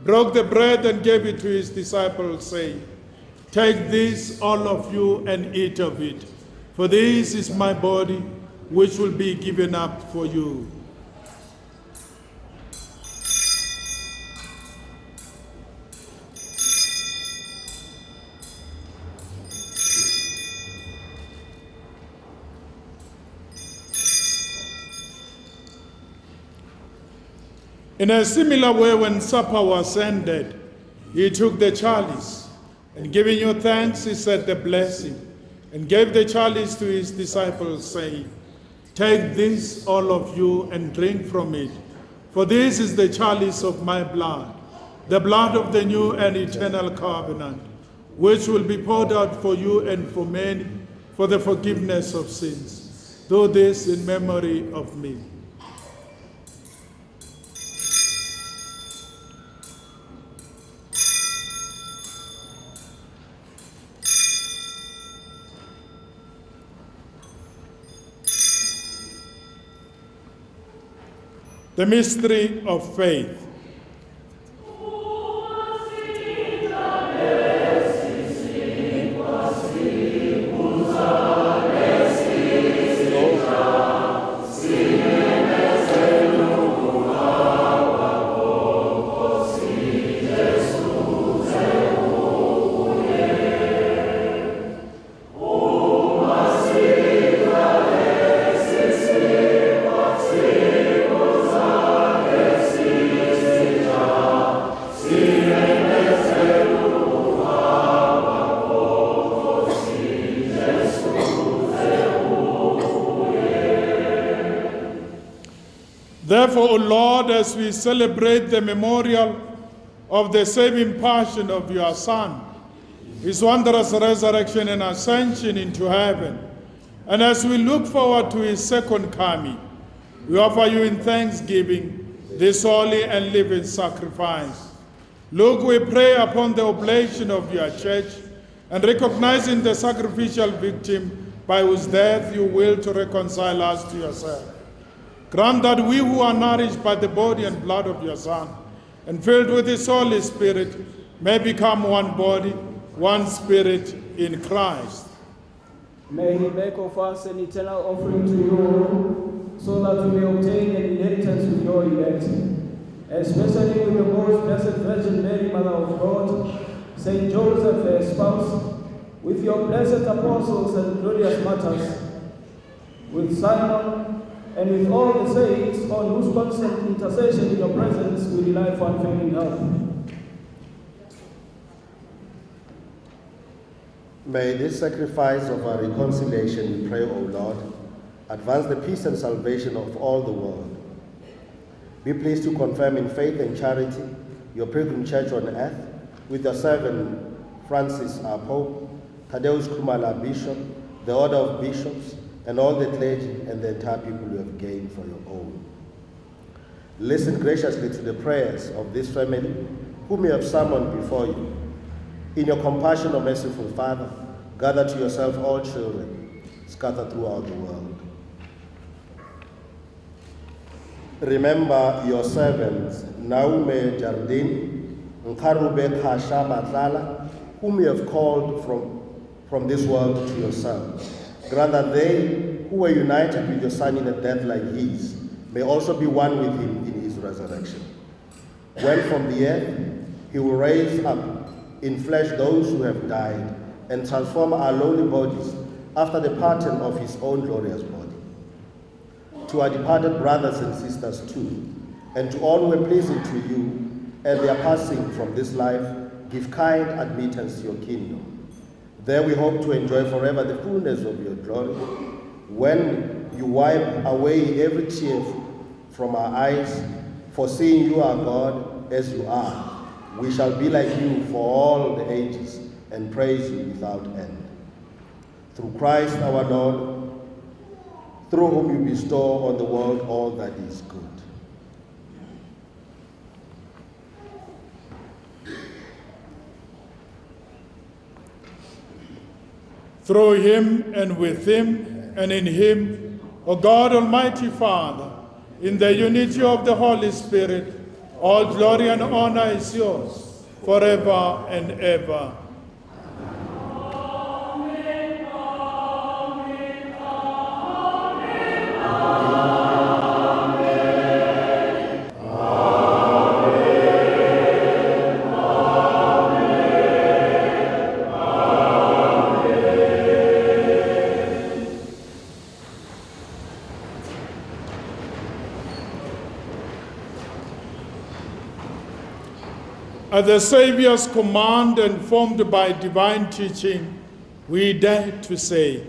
broke the bread and gave it to his disciples, saying, "Take this, all of you, and eat of it, for this is my body, which will be given up for you." In a similar way, when supper was ended, he took the chalice, and giving you thanks, he said the blessing, and gave the chalice to his disciples, saying, "Take this, all of you, and drink from it, for this is the chalice of my blood, the blood of the new and eternal covenant, which will be poured out for you and for many for the forgiveness of sins. Do this in memory of me." The mystery of faith. Therefore, O Lord, as we celebrate the memorial of the saving passion of your Son, his wondrous resurrection and ascension into heaven, and as we look forward to his second coming, we offer you in thanksgiving this holy and living sacrifice. Look, we pray upon the oblation of your church, and recognizing the sacrificial victim by whose death you will to reconcile us to yourself. Grant that we who are nourished by the body and blood of your Son, and filled with his Holy Spirit, may become one body, one spirit in Christ. May he make of us an eternal offering to you, so that we may obtain an inheritance with your elect, especially with the most blessed Virgin Mary, Mother of God, Saint Joseph, her spouse, with your blessed apostles and glorious martyrs, with Simon, and with all the saints on whose constant intercession in your presence we rely for unfailing help. May this sacrifice of our reconciliation, we pray, O Lord, advance the peace and salvation of all the world. Be pleased to confirm in faith and charity your pilgrim church on earth, with your servant Francis, our Pope, Thaddeus Kumala, Bishop, the order of bishops, and all the clergy and the entire people you have gained for your own. Listen graciously to the prayers of this family, whom you have summoned before you. In your compassion, O merciful Father, gather to yourself all children scattered throughout the world. Remember your servants, Naume Jardine, Nkarube Kasha Matlala, whom you have called from this world to yourself. Grant that they who were united with your Son in a death like his may also be one with him in his resurrection. When from the earth he will raise up in flesh those who have died and transform our lowly bodies after the pattern of his own glorious body. To our departed brothers and sisters too, and to all who are pleasing to you and their passing from this life, give kind admittance to your kingdom. There we hope to enjoy forever the fullness of your glory, when you wipe away every tear from our eyes For seeing you are God as you are, we shall be like you for all the ages and praise you without end. Through Christ our Lord, through whom you bestow on the world all that is good. Through him and with him and in him, O God, Almighty Father, in the unity of the Holy Spirit, all glory and honor is yours forever and ever. At the Savior's command and formed by divine teaching, we dare to say,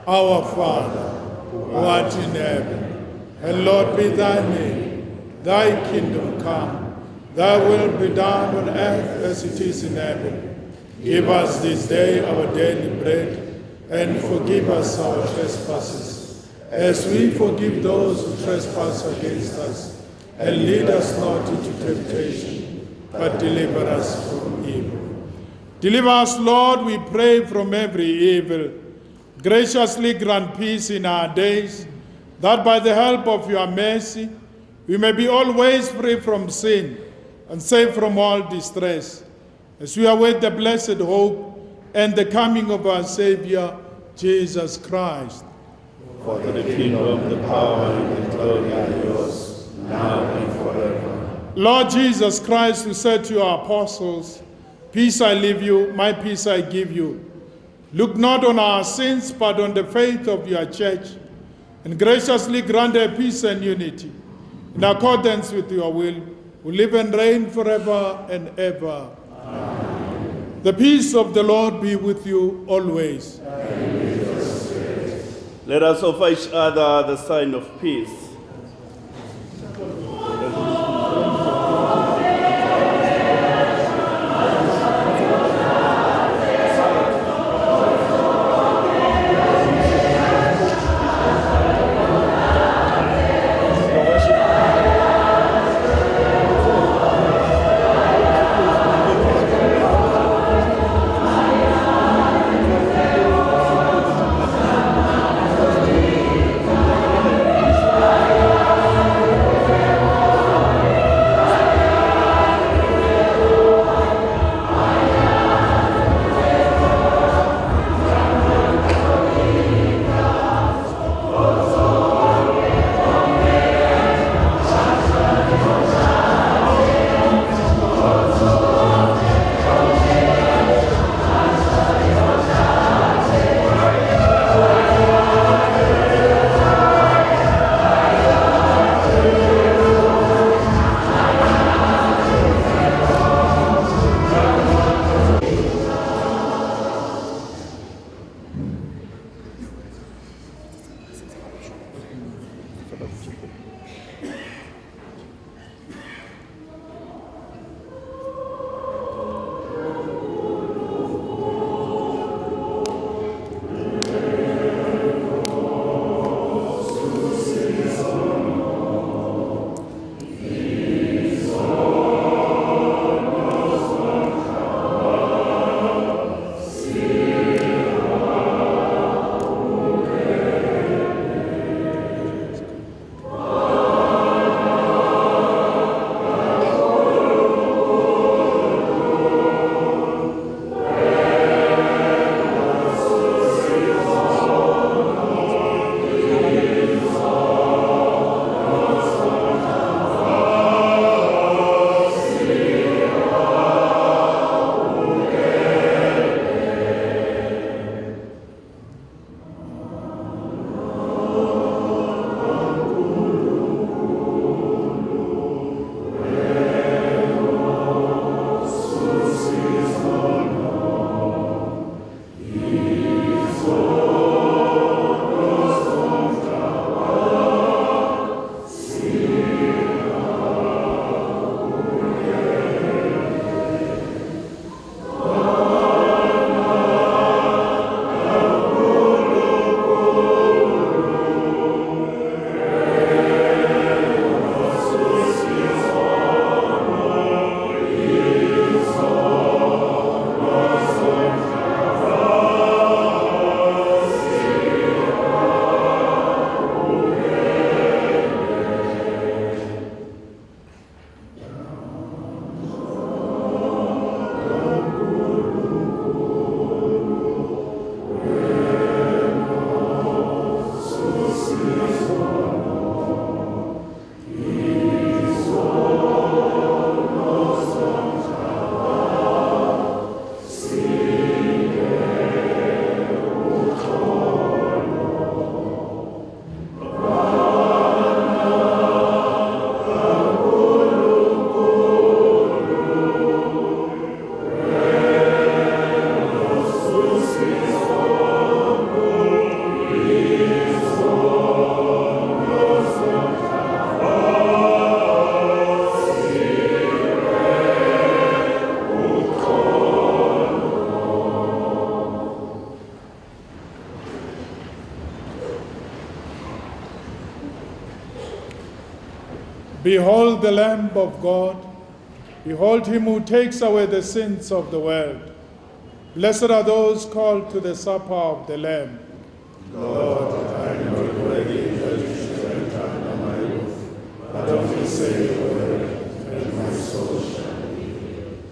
Our Father, who art in heaven, hallowed be thy name. Thy kingdom come, thy will be done on earth as it is in heaven. Give us this day our daily bread, and forgive us our trespasses, as we forgive those who trespass against us. And lead us not into temptation, but deliver us from evil. Deliver us, Lord, we pray, from every evil. Graciously grant peace in our days, that by the help of your mercy, we may be always free from sin and safe from all distress, as we await the blessed hope and the coming of our Savior, Jesus Christ. For the kingdom, the power, and the glory are yours, now and forever. Lord Jesus Christ, who said to your apostles, Peace I leave you, my peace I give you. Look not on our sins, but on the faith of your church, and graciously grant her peace and unity, in accordance with your will, who live and reign forever and ever. Amen. The peace of the Lord be with you always. And with your spirit. Let us offer each other the sign of peace. Behold the Lamb of God. Behold him who takes away the sins of the world. Blessed are those called to the supper of the Lamb. Lord, I am not worthy that you should enter under my roof, but only say the word, and my soul shall be healed.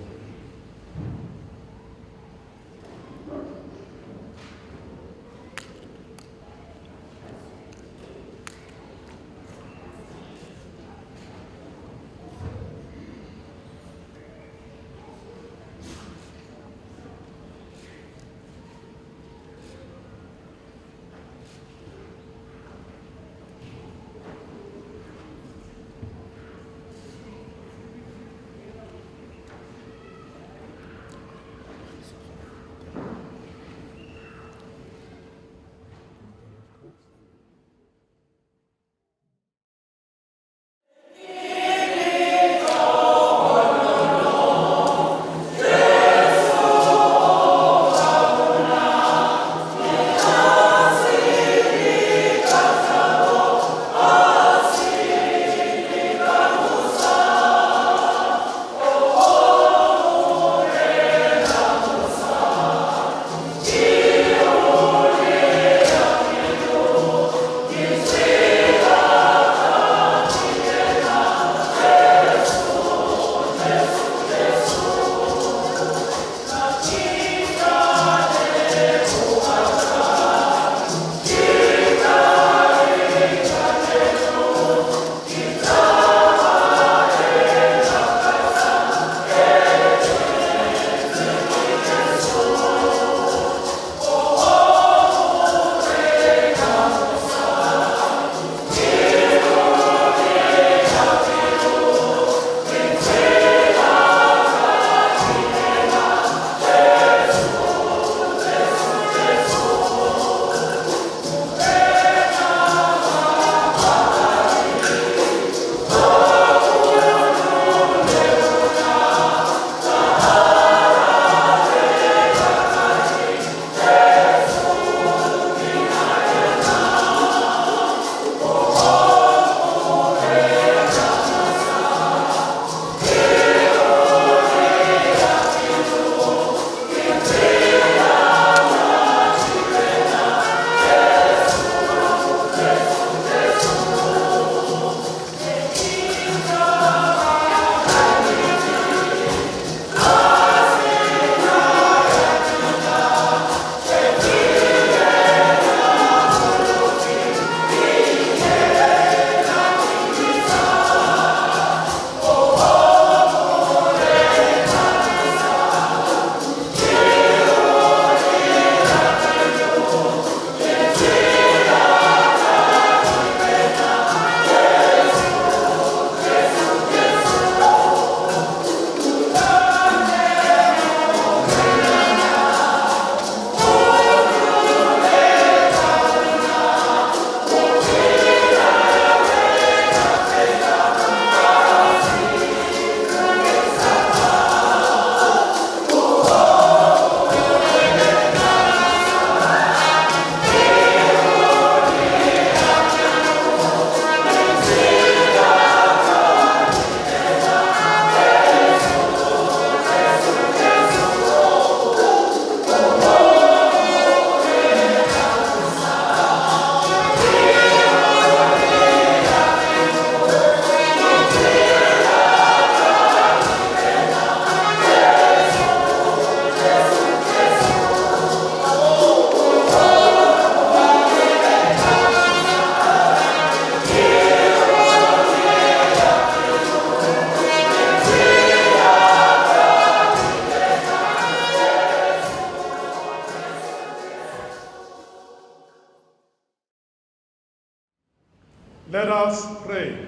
Let us pray.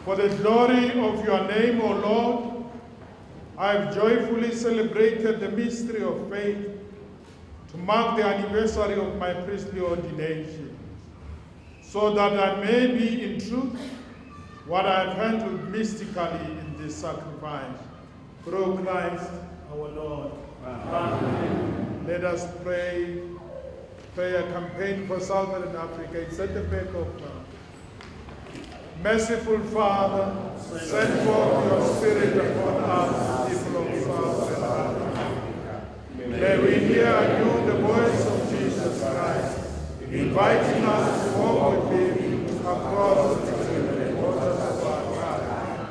For the glory of your name, O Lord, I have joyfully celebrated the mystery of faith to mark the anniversary of my priestly ordination, so that I may be in truth what I have handled mystically in this sacrifice. Through Christ our Lord. Amen. Let us pray. prayer campaign for Southern Africa. It's at the back of Merciful Father, send forth your Spirit upon us, people of Southern Africa. May we hear anew the voice of Jesus Christ, inviting us to walk with him across the turbulent waters of our time.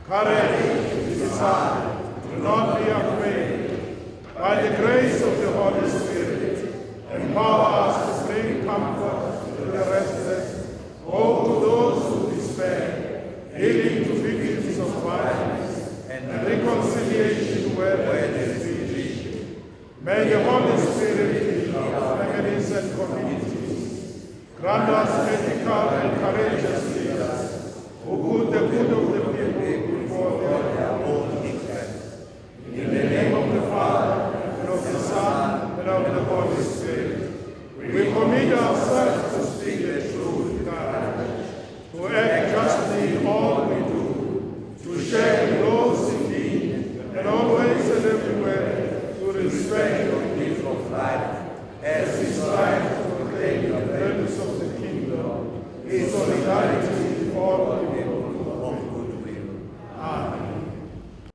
Courage, desire, do not be afraid. By the grace of the Holy Spirit, empower us to bring comfort to the restless, hope to those who despair, healing to victims of violence, and reconciliation where there is division. May the Holy Spirit heal our families and communities. Grant us ethical and courageous leaders who put the good of the people before their own interests. In the name of the Father, and of the Son, and of the Holy Spirit, we commit ourselves to speak the truth with courage, to act justly in all we do, to share with those in need, and always and everywhere to respect the gift of life, as we strive to proclaim the purpose of the kingdom in solidarity